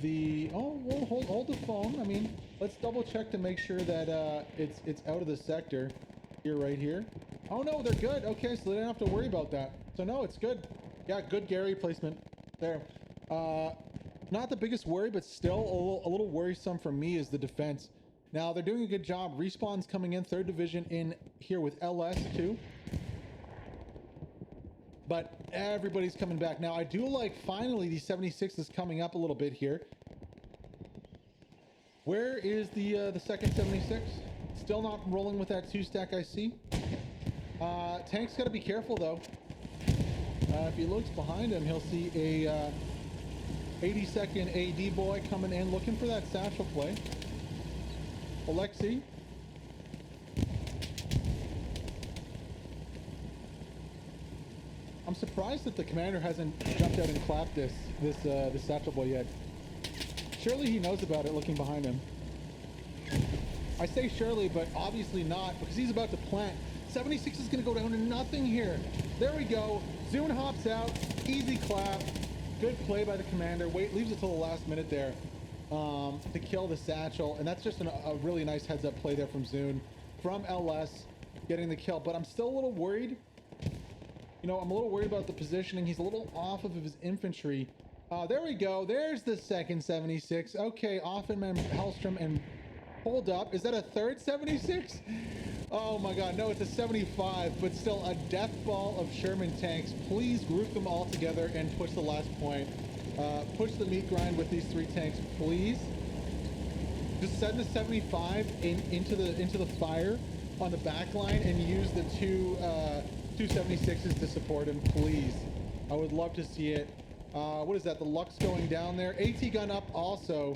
the... Oh, well, hold the phone. I mean, let's double check to make sure that it's out of the sector here, right here. Oh no, they're good. Okay, so they don't have to worry about that. So no, it's good. Yeah, good Gary placement there. Not the biggest worry, but still a little worrisome for me is the defense. Now they're doing a good job. Respawn's coming in, 3rd division in here with LS too. But everybody's coming back. Now I do like finally the 76 is coming up a little bit here. Where is the second 76? Still not rolling with that 2-stack I see. Tank's got to be careful though. If he looks behind him, he'll see a 82nd AD boy coming in looking for that satchel play. Alexei. I'm surprised that the commander hasn't jumped out and clapped this satchel boy yet. Surely he knows about it looking behind him. I say surely, but obviously not, because he's about to plant. 76 is going to go down to nothing here. There we go. Zune hops out. Easy clap. Good play by the commander. Wait, leaves it till the last minute there to kill the satchel. And that's just a really nice heads up play there from Zune. From LS getting the kill. But I'm still a little worried. You know, I'm a little worried about the positioning. He's a little off of his infantry. There we go. There's the second 76. Okay, Offenman, Hellstrom, and hold up. Is that a third 76? Oh my god, no, it's a 75, but still a death ball of Sherman tanks. Please group them all together and push the last point. Push the meat grind with these 3 tanks, please. Just send the 75 into the fire on the back line and use the two 76s to support him, please. I would love to see it. What is that? The Lux going down there. AT gun up also.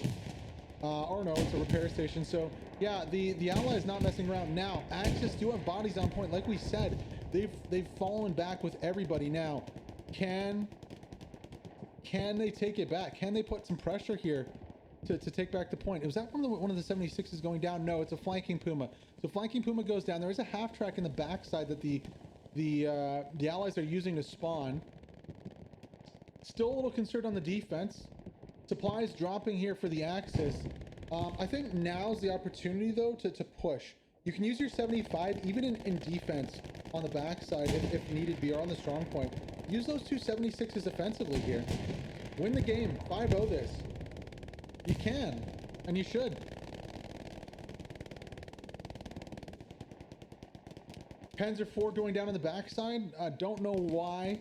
Or no, it's a repair station. So yeah, the ally is not messing around. Now Axis do have bodies on point, like we said. They've fallen back with everybody now. Can they take it back? Can they put some pressure here to take back the point? Was that from one of the 76s going down? No, it's a flanking Puma. So flanking Puma goes down. There is a half track in the backside that the allies are using to spawn. Still a little concerned on the defense. Supplies dropping here for the Axis. I think now's the opportunity though to push. You can use your 75 even in defense on the backside if needed be, or on the strong point. Use those two 76s offensively here. Win the game. 5-0 this. You can, and you should. Panzer IV going down on the backside. I don't know why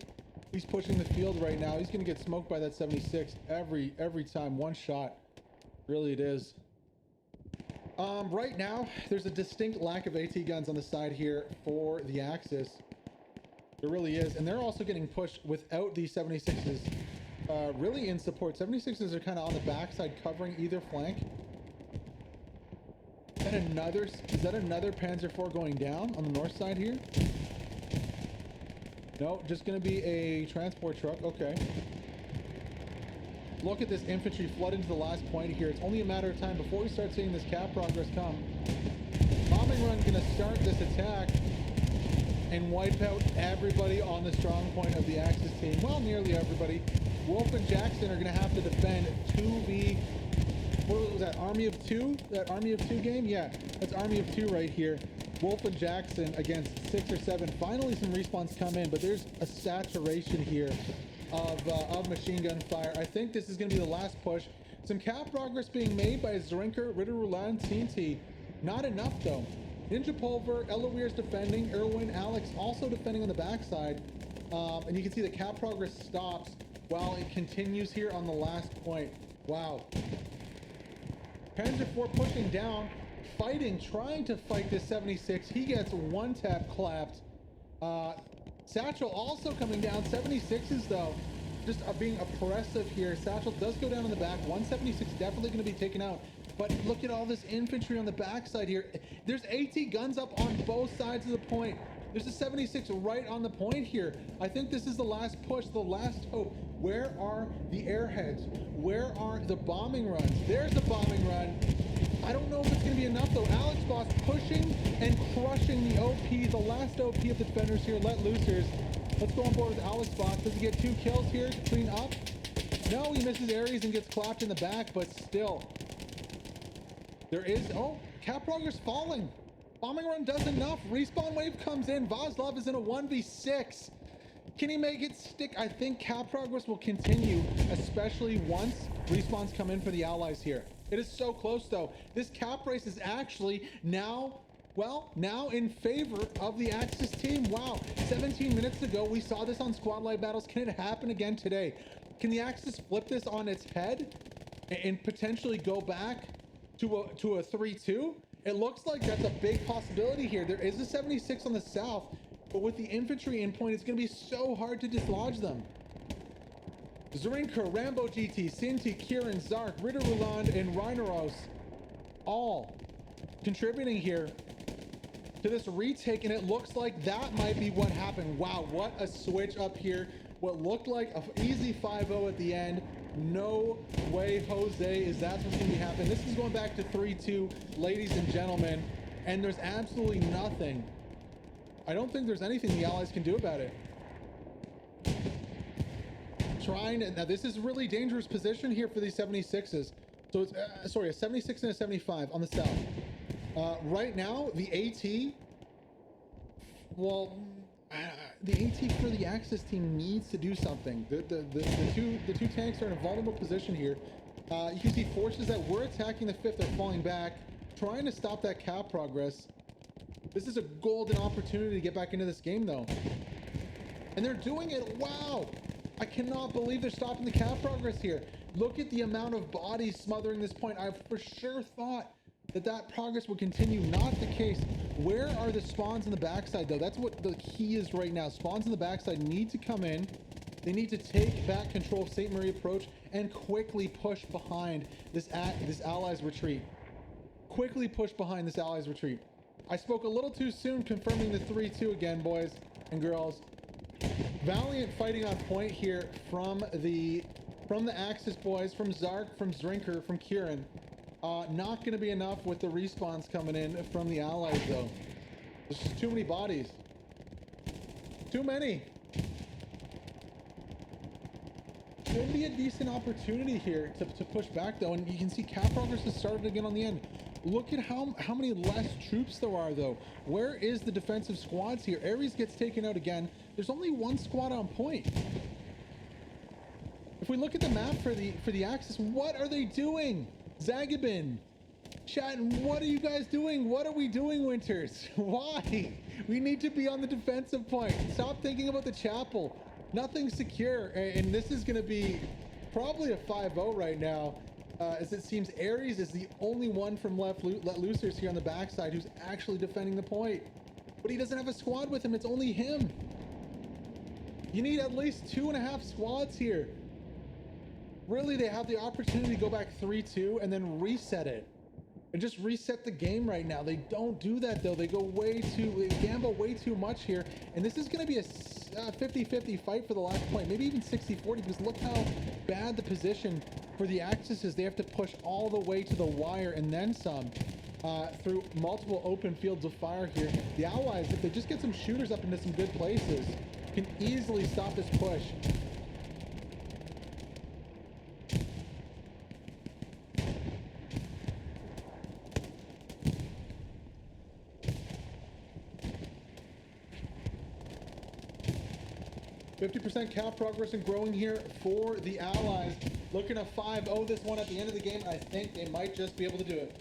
he's pushing the field right now. He's going to get smoked by that 76 every time. One shot. Really it is. Right now, there's a distinct lack of AT guns on the side here for the Axis. There really is. And they're also getting pushed without these 76s really in support. 76s are kind of on the backside covering either flank. Is that another Panzer IV going down on the north side here? No, just going to be a transport truck. Okay. Look at this infantry flood into the last point here. It's only a matter of time before we start seeing this cap progress come. Bombing run going to start this attack and wipe out everybody on the strong point of the Axis team. Well, nearly everybody. Wolf and Jackson are going to have to defend 2v... What was that? Army of 2? That Army of 2 game? Yeah, that's Army of 2 right here. Wolf and Jackson against 6 or 7. Finally, some respawns come in, but there's a saturation here of machine gun fire. I think this is going to be the last push. Some cap progress being made by Zrinker, Ritter Rulan, TNT. Not enough though. Ninja Pulver, Eloweir's defending, Irwin, Alex also defending on the backside. And you can see the cap progress stops while it continues here on the last point. Wow. Panzer IV pushing down, fighting, trying to fight this 76. He gets one tap clapped. Satchel also coming down. 76s though, just being oppressive here. Satchel does go down in the back. 176 definitely going to be taken out. But look at all this infantry on the backside here. There's AT guns up on both sides of the point. There's a 76 right on the point here. I think this is the last push, the last hope. Where are the airheads? Where are the bombing runs? There's the bombing run. I don't know if it's going to be enough though. Alex Boss pushing and crushing the OP, the last OP of the defenders here, let loosers. Let's go on board with Alex Boss. Does he get 2 kills here to clean up? No, he misses Ares and gets clapped in the back, but still. There is, oh, cap progress falling. Bombing run does enough. Respawn wave comes in. Vazlov is in a 1v6. Can he make it stick? I think cap progress will continue, especially once respawns come in for the allies here. It is so close though. This cap race is actually now, well, now in favor of the Axis team. Wow, 17 minutes ago, we saw this on Squad Live Battles. Can it happen again today? Can the Axis flip this on its head and potentially go back to a 3-2? It looks like that's a big possibility here. There is a 76 on the south, but with the infantry in point, it's going to be so hard to dislodge them. Zrinker, Rambo GT, Sinti, Kieran, Zark, Ritter Ruland, and Reineros all contributing here to this retake, and it looks like that might be what happened. Wow, what a switch up here. What looked like an easy 5-0 at the end. No way, Jose, is that's what's going to be happening. This is going back to 3-2, ladies and gentlemen, and there's absolutely nothing. I don't think there's anything the Allies can do about it. Now this is a really dangerous position here for these 76s. So it's sorry, a 76 and a 75 on the south. Right now the AT, well, the AT for the Axis team needs to do something. The two tanks are in a vulnerable position here. You can see forces that were attacking the 5th are falling back, trying to stop that cap progress. This is a golden opportunity to get back into this game though, and they're doing it. Wow, I cannot believe they're stopping the cap progress here. Look at the amount of bodies smothering this point. I for sure thought that progress would continue. Not the case. Where are the spawns in the backside though? That's what the key is right now. Spawns in the backside need to come in. They need to take back control of St. Marie approach and quickly push behind this Allies retreat. Quickly push behind this Allies retreat. I spoke a little too soon, confirming the 3-2 again, boys and girls. Valiant fighting on point here from the Axis boys, from Zark, from Zrinker, from Kieran. Not going to be enough with the respawns coming in from the Allies though. There's just too many bodies. Too many. Could be a decent opportunity here to push back though, and you can see cap progress has started again on the end. Look at how many less troops there are though. Where is the defensive squads here? Ares gets taken out again. There's only one squad on point. If we look at the map for the Axis, what are they doing? Zagabin, chat, what are you guys doing? What are we doing, Winters? Why? We need to be on the defensive point. Stop thinking about the chapel. Nothing's secure, and this is going to be probably a 5-0 right now. As it seems Ares is the only one from let loosers here on the backside who's actually defending the point. But he doesn't have a squad with him. It's only him. You need at least 2.5 squads here. Really, they have the opportunity to go back 3-2 and then reset it. And just reset the game right now. They don't do that though. They gamble way too much here. And this is going to be a 50-50 fight for the last point. Maybe even 60-40, because look how bad the position for the Axis is. They have to push all the way to the wire and then some through multiple open fields of fire here. The Allies, if they just get some shooters up into some good places, can easily stop this push. %, cap progress and growing here for the Allies. Looking to 5-0 this one at the end of the game. I think they might just be able to do it.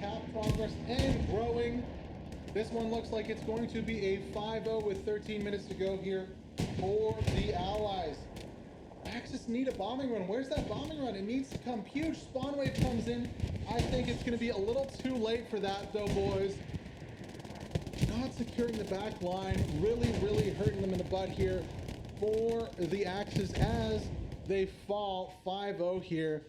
Cap progress and growing. This one looks like it's going to be a 5-0 with 13 minutes to go here for the Allies. Axis need a bombing run. Where's that bombing run? It needs to come. Huge spawn wave comes in. I think it's going to be a little too late for that though, boys. Not securing the back line. Really hurting them in the butt here for the Axis as they fall 5-0 here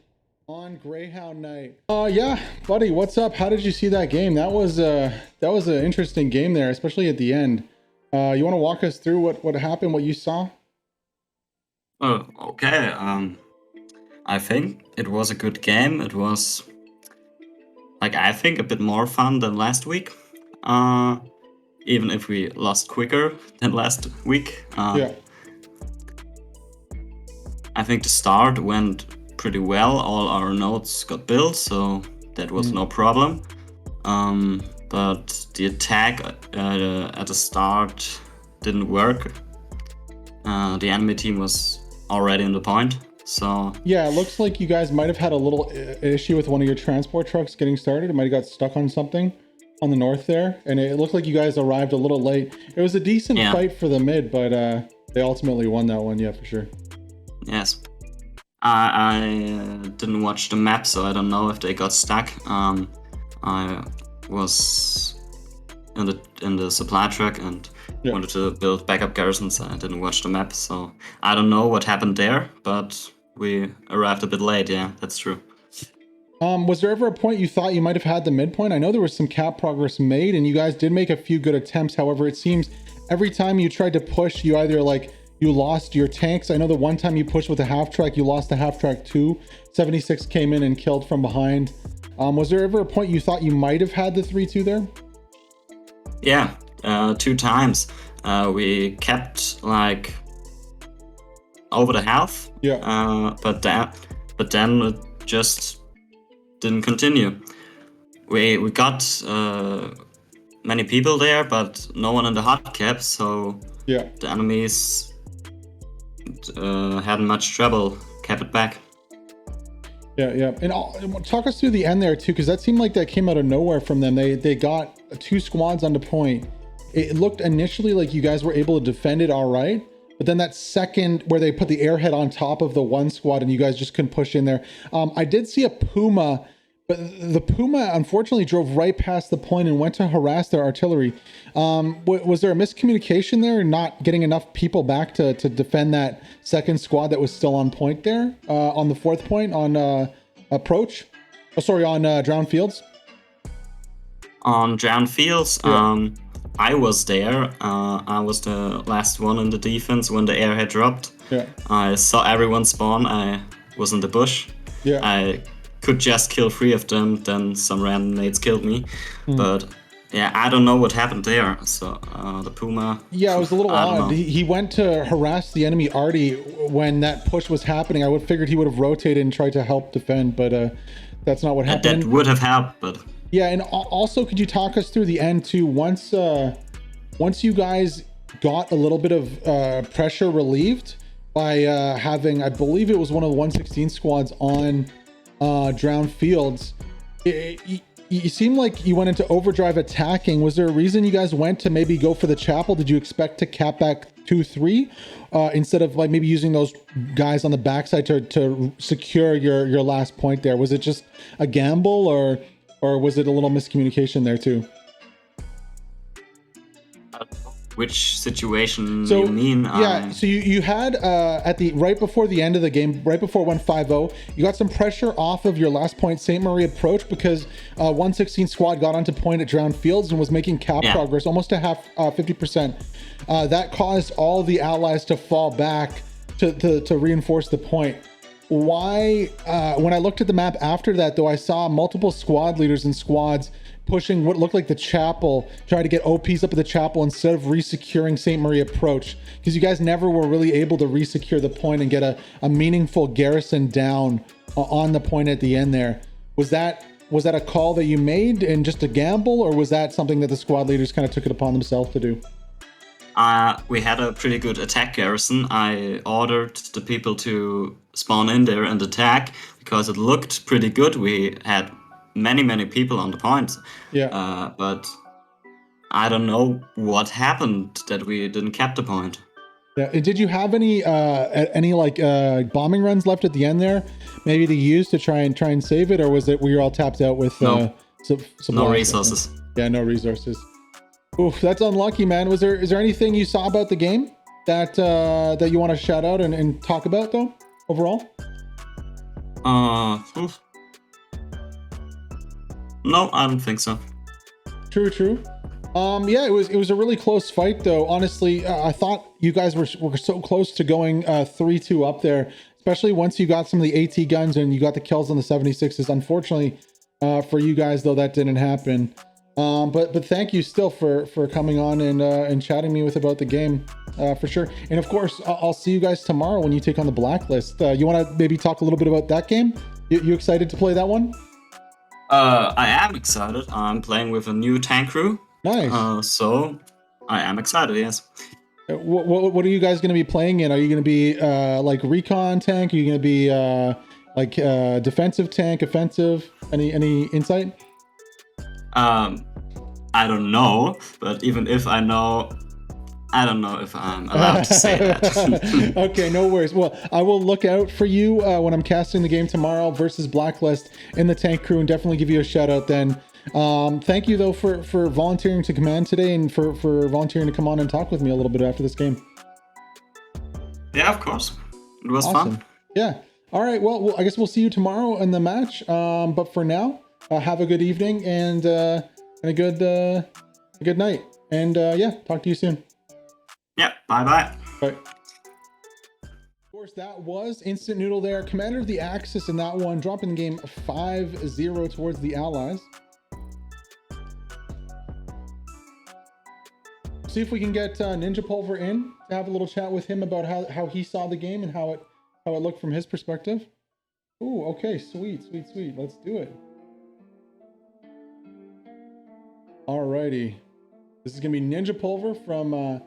on Greyhound Night. Yeah, buddy, what's up? How did you see that game? That was an interesting game there, especially at the end. You want to walk us through what happened, what you saw? Oh, okay. I think it was a good game. It was, I think, a bit more fun than last week. Even if we lost quicker than last week. Yeah. I think the start went pretty well. All our nodes got built, so that was no problem. But the attack at the start didn't work. The enemy team was already on the point, so... Yeah, it looks like you guys might have had a little issue with one of your transport trucks getting started. It might have got stuck on something. on the north there, and it looked like you guys arrived a little late. It was a decent fight for the mid, but they ultimately won that one. Yeah, for sure. Yes. I didn't watch the map, so I don't know if they got stuck. I was in the supply truck and wanted to build backup garrisons. I didn't watch the map, so I don't know what happened there, but we arrived a bit late. Yeah, that's true. Was there ever a point you thought you might have had the midpoint? I know there was some cap progress made, and you guys did make a few good attempts. However, it seems every time you tried to push, you either you lost your tanks. I know the one time you pushed with a half track, you lost the half track too. 76 came in and killed from behind. Was there ever a point you thought you might have had the 3-2 there? Yeah, 2 times. We kept like over the half. Yeah. But then it just didn't continue. We got many people there, but no one in the hot cap, so the enemies hadn't much trouble cap it back. Yeah. And talk us through the end there too, because that seemed like that came out of nowhere from them. They got 2 squads onto point. It looked initially like you guys were able to defend it all right, but then that second where they put the airhead on top of the 1 squad and you guys just couldn't push in there. I did see a Puma, but the Puma unfortunately drove right past the point and went to harass their artillery. Was there a miscommunication there, not getting enough people back to defend that second squad that was still on point there on the 4th point on approach? Oh, sorry, on Drowned Fields? On Drowned Fields, I was there. I was the last one in the defense when the airhead dropped. I saw everyone spawn. I was in the bush. I could just kill 3 of them, then some random mates killed me. But yeah, I don't know what happened there. So the Puma. Yeah, it was a little odd. He went to harass the enemy Artie when that push was happening. I figured he would have rotated and tried to help defend, but that's not what happened. That would have helped, but yeah. And also, could you talk us through the end too? Once you guys got a little bit of pressure relieved by having, I believe it was one of the 116 squads on Drowned Fields, you seem like you went into overdrive attacking. Was there a reason you guys went to maybe go for the chapel? Did you expect to cap back 2-3 instead of like maybe using those guys on the backside to secure your last point there? Was it just a gamble, or was it a little miscommunication there too? Which situation you mean? Yeah, so you had at the right before the end of the game, right before 1-5-0, you got some pressure off of your last point, St. Marie approach, because 116 squad got onto point at Drowned Fields and was making cap progress, almost a half 50%. That caused all the allies to fall back to reinforce the point. Why? When I looked at the map after that, though, I saw multiple squad leaders and squads pushing what looked like the chapel, try to get OPs up at the chapel instead of resecuring St. Marie approach, because you guys never were really able to resecure the point and get a meaningful garrison down on the point at the end there. Was that a call that you made and just a gamble, or was that something that the squad leaders kind of took it upon themselves to do? We had a pretty good attack garrison. I ordered the people to spawn in there and attack because it looked pretty good. We had many people on the point. But I don't know what happened that we didn't cap the point. Yeah. And did you have any bombing runs left at the end there, maybe to use to try and save it, or was it we were all tapped out with no resources? Yeah, no resources. Oof, that's unlucky, man. Is there anything you saw about the game that you want to shout out and talk about though overall? No, I don't think so. True. Yeah, it was a really close fight though. Honestly, I thought you guys were so close to going 3-2 up there, especially once you got some of the AT guns and you got the kills on the 76s. Unfortunately, for you guys though, that didn't happen. But thank you still for coming on and chatting me about the game, for sure. And of course, I'll see you guys tomorrow when you take on the Blacklist. You want to maybe talk a little bit about that game? You excited to play that one? I am excited. I'm playing with a new tank crew. Nice. So I am excited, yes. What are you guys going to be playing in? Are you going to be like recon tank? Are you going to be like defensive tank, offensive? Any insight? I don't know, but even if I know, I don't know if I'm allowed to say that. Okay, no worries. Well, I will look out for you when I'm casting the game tomorrow versus Blacklist in the tank crew, and definitely give you a shout out then. Thank you though for volunteering to command today, and for volunteering to come on and talk with me a little bit after this game. Yeah, of course. It was Awesome. fun. Yeah. All right. Well, I guess we'll see you tomorrow in the match. But for now, have a good evening and a good night. And yeah, talk to you soon. Yeah. Bye. Bye. Of course, that was Instant Noodle there, commander of the Axis in that one, dropping the game 5-0 towards the Allies. See if we can get Ninja Pulver in to have a little chat with him about how he saw the game and how it looked from his perspective. Ooh, okay, sweet. Let's do it. Alrighty. This is gonna be Ninja Pulver from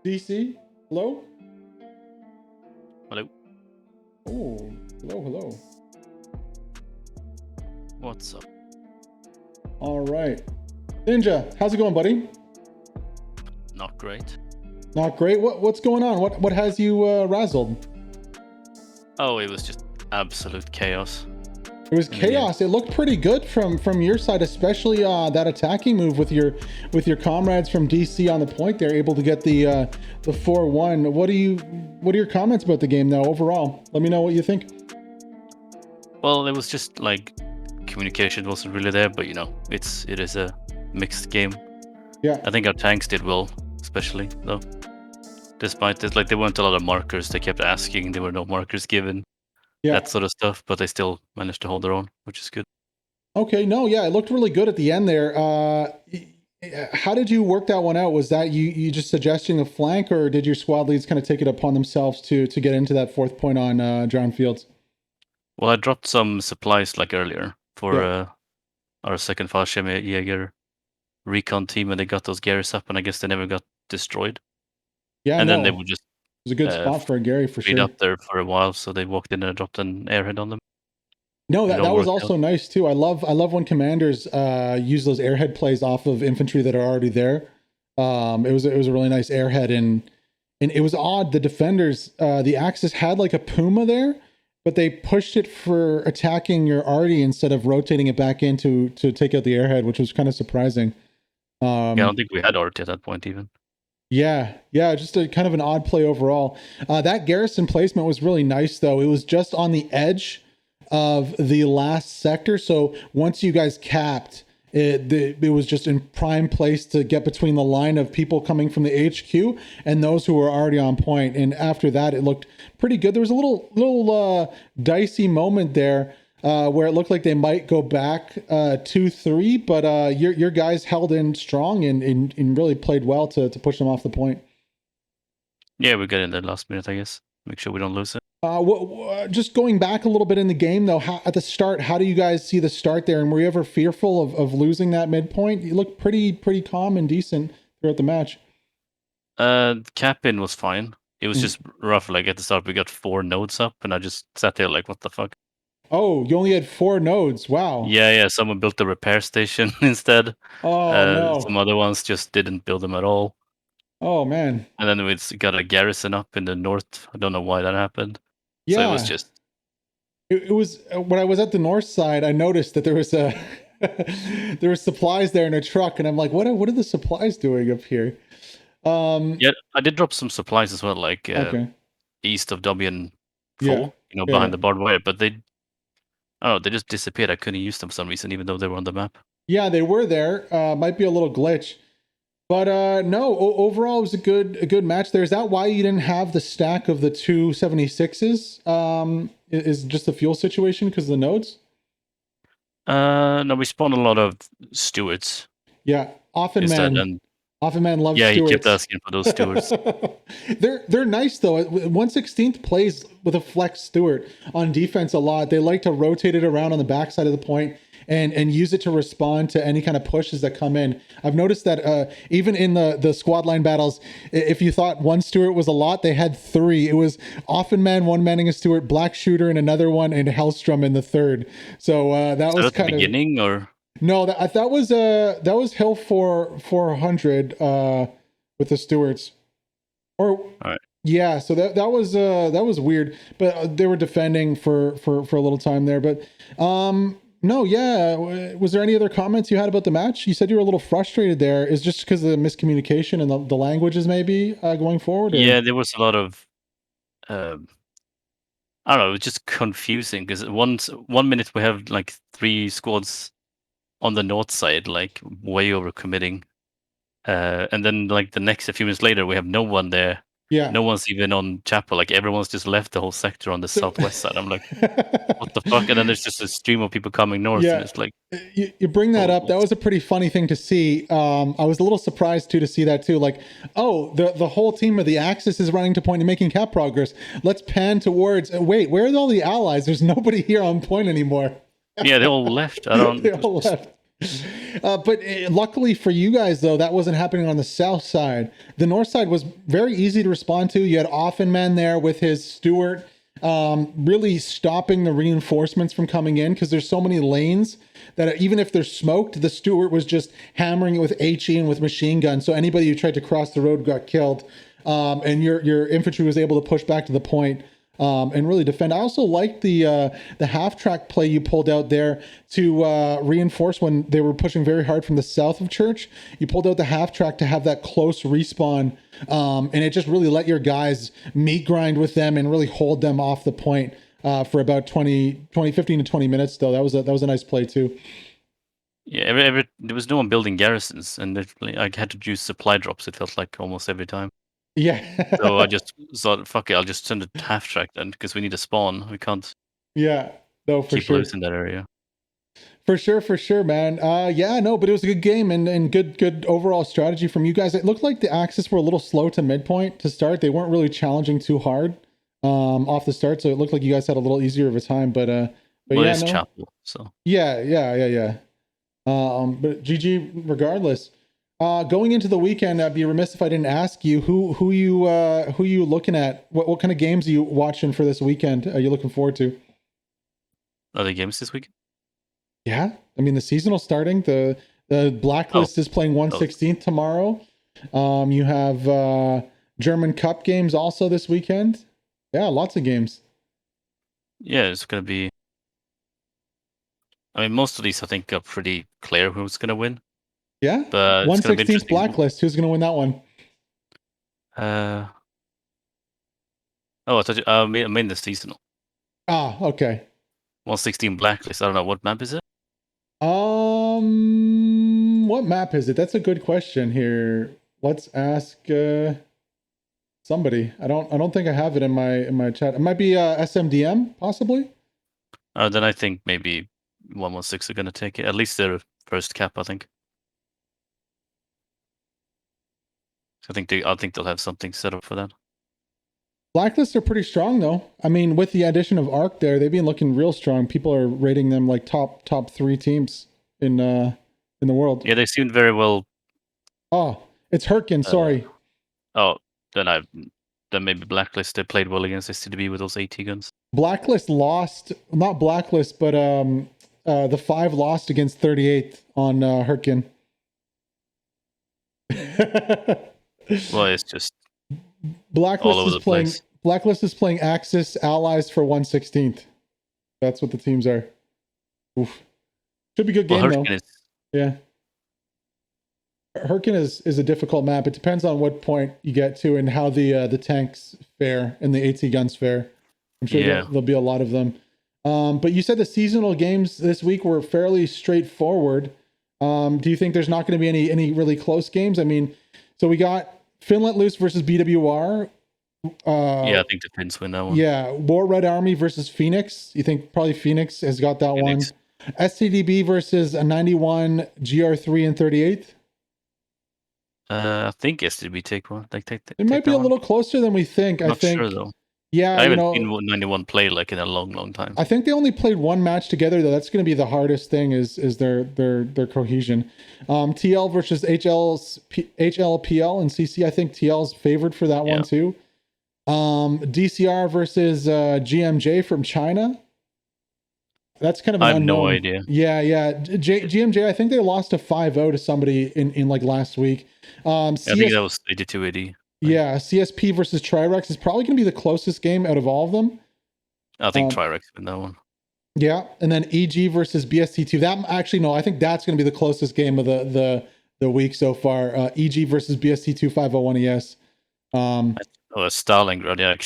DC. Hello? Hello. Oh, hello. What's up? All right. Ninja, how's it going, buddy? Not great. Not great. What's going on? What has you razzled? Oh, it was just absolute chaos. It was chaos. It looked pretty good from your side, especially that attacking move with your comrades from DC on the point. They're able to get the 4-1. What are your comments about the game now overall? Let me know what you think. Well, it was just like communication wasn't really there, but it is a mixed game. Yeah. I think our tanks did well, especially though. Despite this, like there weren't a lot of markers. They kept asking, there were no markers given. Yeah. That sort of stuff, but they still managed to hold their own, which is good. Okay, no, yeah, it looked really good at the end there. How did you work that one out? Was that you just suggesting a flank, or did your squad leads kind of take it upon themselves to get into that 4th point on Drowned Fields? Well, I dropped some supplies like earlier for our second Fallschirm Jäger recon team, and they got those Garys up, and I guess they never got destroyed. Yeah, and then they would just. It was a good spot for a Gary for sure. Up there for a while, so they walked in and dropped an airhead on them. No, that was also nice too. I love when commanders use those airhead plays off of infantry that are already there. It was a really nice airhead, and it was odd. The defenders, the Axis had like a Puma there, but they pushed it for attacking your arty instead of rotating it back in to take out the airhead, which was kind of surprising. Yeah, I don't think we had arty at that point even. Yeah, just a kind of an odd play overall. That garrison placement was really nice, though. It was just on the edge of the last sector, so once you guys capped, it was just in prime place to get between the line of people coming from the HQ and those who were already on point. And after that, it looked pretty good. There was a little dicey moment there where it looked like they might go back 2-3, but your guys held in strong and really played well to push them off the point. Yeah, we got in the last minute, I guess. Make sure we don't lose it. Just going back a little bit in the game, though, at the start, how do you guys see the start there? And were you ever fearful of losing that midpoint? You looked pretty calm and decent throughout the match. Cap-in was fine. It was just rough. Like at the start, we got 4 nodes up, and I just sat there like, what the fuck? Oh, you only had 4 nodes. Wow. Yeah. Someone built the repair station instead. Oh, no. Some other ones just didn't build them at all. Oh, man. And then we got a garrison up in the north. I don't know why that happened. Yeah. So it was just... It was... When I was at the north side, I noticed that there was there were supplies there in a truck, and I'm like, what are the supplies doing up here? Yeah, I did drop some supplies as well, like east of WN4, behind the barbed wire, but they just disappeared. I couldn't use them for some reason, even though they were on the map. Yeah, they were there. Might be a little glitch. But no, overall it was a good match there. Is that why you didn't have the stack of the 276s? Is just the fuel situation because of the nodes? No, we spawned a lot of stewards. Yeah, often man loves stewards. Yeah, he kept asking for those stewards. They're nice though. 1/16th plays with a flex steward on defense a lot. They like to rotate it around on the backside of the point and use it to respond to any kind of pushes that come in. I've noticed that even in the squad line battles, if you thought one steward was a lot, they had 3. It was often man, one manning a steward, black shooter in another one, and Hellstrom in the third. So that was kind of beginning or. No, that was Hill 400 with the Stewarts. Or All right. yeah, so that was weird, but they were defending for a little time there. But no, yeah. Was there any other comments you had about the match? You said you were a little frustrated there. Is just because of the miscommunication and the languages maybe going forward? Or? Yeah, there was a lot of. I don't know. It was just confusing because 1 minute we have like 3 squads on the north side, like way over committing, and then like the next a few minutes later we have no one there. Yeah. No one's even on Chapel. Like everyone's just left the whole sector on the southwest side. I'm like, what the fuck? And then there's just a stream of people coming north, and it's like, you bring that up. That was a pretty funny thing to see. I was a little surprised to see that too. Like, oh, the whole team of the Axis is running to point and making cap progress. Let's pan towards. Wait, where are all the allies? There's nobody here on point anymore. Yeah, they all left. I don't. They all left. But luckily for you guys, though, that wasn't happening on the south side. The north side was very easy to respond to. You had Offenman there with his Stewart, really stopping the reinforcements from coming in because there's so many lanes that even if they're smoked, the Stewart was just hammering it with HE and with machine guns. So anybody who tried to cross the road got killed. And your infantry was able to push back to the point. And really defend. I also liked the half track play you pulled out there to reinforce when they were pushing very hard from the south of Church. You pulled out the half track to have that close respawn, and it just really let your guys meat grind with them and really hold them off the point for about 15 to 20 minutes. Though that was a nice play too. Yeah, there was no one building garrisons, and I had to use supply drops. It felt like almost every time. Yeah. So I just thought, fuck it, I'll just send a half track then, because we need a spawn. We can't. Yeah, no, for keep sure. loose in that area. For sure, man. Yeah, no, but it was a good game and good overall strategy from you guys. It looked like the Axis were a little slow to midpoint to start. They weren't really challenging too hard off the start, so it looked like you guys had a little easier of a time. But well, yeah, it's no. Chapel, so Yeah. But GG regardless. Going into the weekend, I'd be remiss if I didn't ask you who you looking at. What kind of games are you watching for this weekend? Are you looking forward to? Are there games this weekend? Yeah, I mean the seasonal starting. The Blacklist is playing 1/16 tomorrow. You have German Cup games also this weekend. Yeah, lots of games. Yeah, it's gonna be. I mean, most of these I think are pretty clear who's gonna win. Yeah, but 1/16 Blacklist. Who's gonna win that one? I thought I mean the seasonal. Okay. 1/16 Blacklist. I don't know what map is it. What map is it? That's a good question here. Let's ask somebody. I don't think I have it in my chat. It might be SMDM possibly. Then I think maybe 116 are gonna take it. At least their first cap, I think. I think they'll have something set up for that. Blacklists are pretty strong though. I mean, with the addition of Arc there, they've been looking real strong. People are rating them like top 3 teams in the world. Yeah, they seemed very well. Oh, it's Herkin, sorry. Then maybe Blacklist. They played well against STDB with those AT guns. Blacklist lost, not Blacklist, but the 5 lost against 38th on Herkin. Well, it's just Blacklist is playing Axis Allies for 1/16th. That's what the teams are. Oof. Should be a good game though. Yeah. Herkin is a difficult map. It depends on what point you get to and how the tanks fare and the AT guns fare. I'm sure there'll be a lot of them. But you said the seasonal games this week were fairly straightforward. Do you think there's not going to be any really close games? I mean, so we got Finland Loose versus BWR. I think the Finns win that one. Yeah, War Red Army versus Phoenix. You think probably Phoenix has got that one. SCDB versus a 91 GR3 and 38th. I think SCDB take one. It might be a little closer than we think. I'm not sure though. Yeah, I haven't seen 91 play like in a long time. I think they only played one match together though. That's going to be the hardest thing is their cohesion. TL versus HLPL and CC. I think TL's favored for that one too. DCR versus GMJ from China. That's kind of an I have unknown. no idea. Yeah. GMJ, I think they lost a 5-0 to somebody in like last week. I think that was 82-80. Yeah, CSP versus Trirex is probably going to be the closest game out of all of them. I think Trirex in that one. Yeah, and then EG versus BST2. That actually no, I think that's going to be the closest game of the week so far. EG versus BST2 501 ES. Stalingrad, yeah.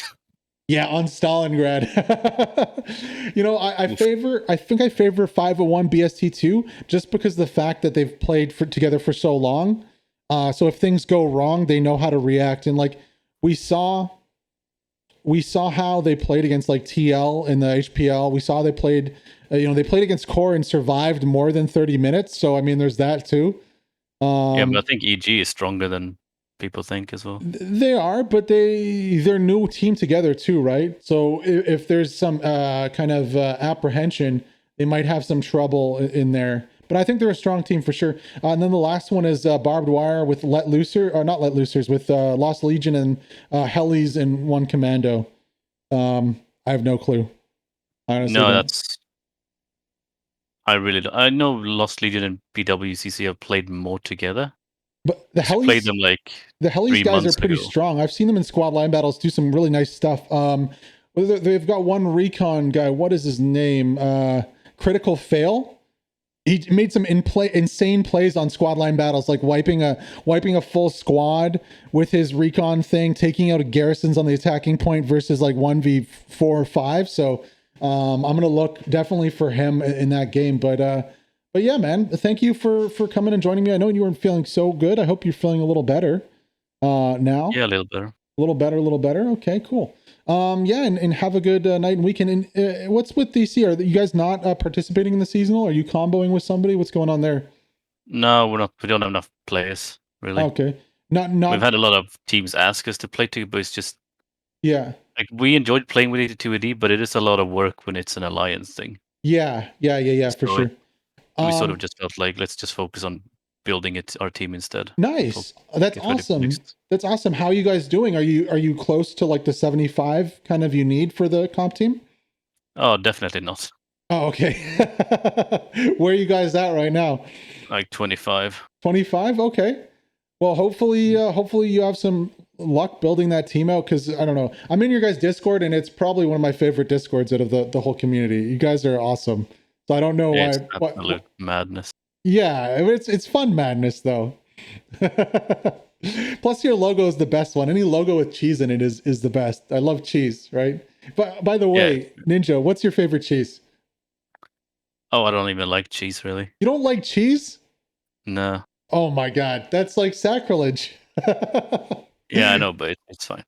Yeah, on Stalingrad. I favor 501 BST2 just because the fact that they've played together for so long. So if things go wrong, they know how to react. And like we saw how they played against like TL in the HPL. We saw they played, they played against Core and survived more than 30 minutes. So I mean, there's that too. Yeah, but I think EG is stronger than people think as well. They are, but they're new team together too, right? So if there's some kind of apprehension, they might have some trouble in there. But I think they're a strong team for sure. And then the last one is Barbed Wire with Let Looser, or not Let Loosers, with Lost Legion and Hellies and One Commando. I have no clue. Honestly, I really don't. I know Lost Legion and PWCC have played more together. But the Hellies played them like the Hellies guys are pretty strong. I've seen them in squad line battles do some really nice stuff. They've got one recon guy. What is his name? Critical Fail. He made some insane plays on squad line battles, like wiping a full squad with his recon thing, taking out garrisons on the attacking point versus like 1v4 or 5. So I'm gonna look definitely for him in that game. But yeah, man, thank you for coming and joining me. I know you weren't feeling so good. I hope you're feeling a little better now. Yeah, a little better. A little better. Okay, cool. Yeah, and have a good night and weekend. And what's with DC? Are you guys not participating in the seasonal? Are you comboing with somebody? What's going on there? No, we're not. We don't have enough players, really. Okay. Not. We've had a lot of teams ask us to play too, but it's just. Yeah. Like we enjoyed playing with 82AD, but it is a lot of work when it's an alliance thing. Yeah, for sure. We sort of just felt like let's just focus on building our team instead. Nice. That's awesome. That's awesome. How are you guys doing? Are you close to like the 75 kind of you need for the comp team? Oh, definitely not. Oh, okay. Where are you guys at right now? Like 25. 25? Okay. Well, hopefully you have some luck building that team out, because I don't know. I'm in your guys' Discord, and it's probably one of my favorite Discords out of the whole community. You guys are awesome. So I don't know why. It's absolute madness. Yeah, it's fun madness though. Plus, your logo is the best one. Any logo with cheese in it is the best. I love cheese, right? But by the way, yeah. Ninja, what's your favorite cheese? Oh, I don't even like cheese, really. You don't like cheese? No. Oh my god, that's like sacrilege. Yeah, I know, but it's fine.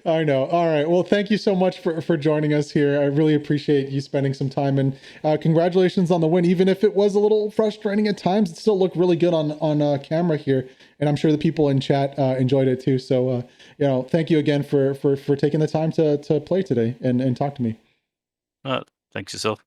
I know. All right. Well, thank you so much for joining us here. I really appreciate you spending some time, and congratulations on the win. Even if it was a little frustrating at times, it still looked really good on camera here, and I'm sure the people in chat enjoyed it too. So, thank you again for taking the time to play today and talk to me. Thanks yourself.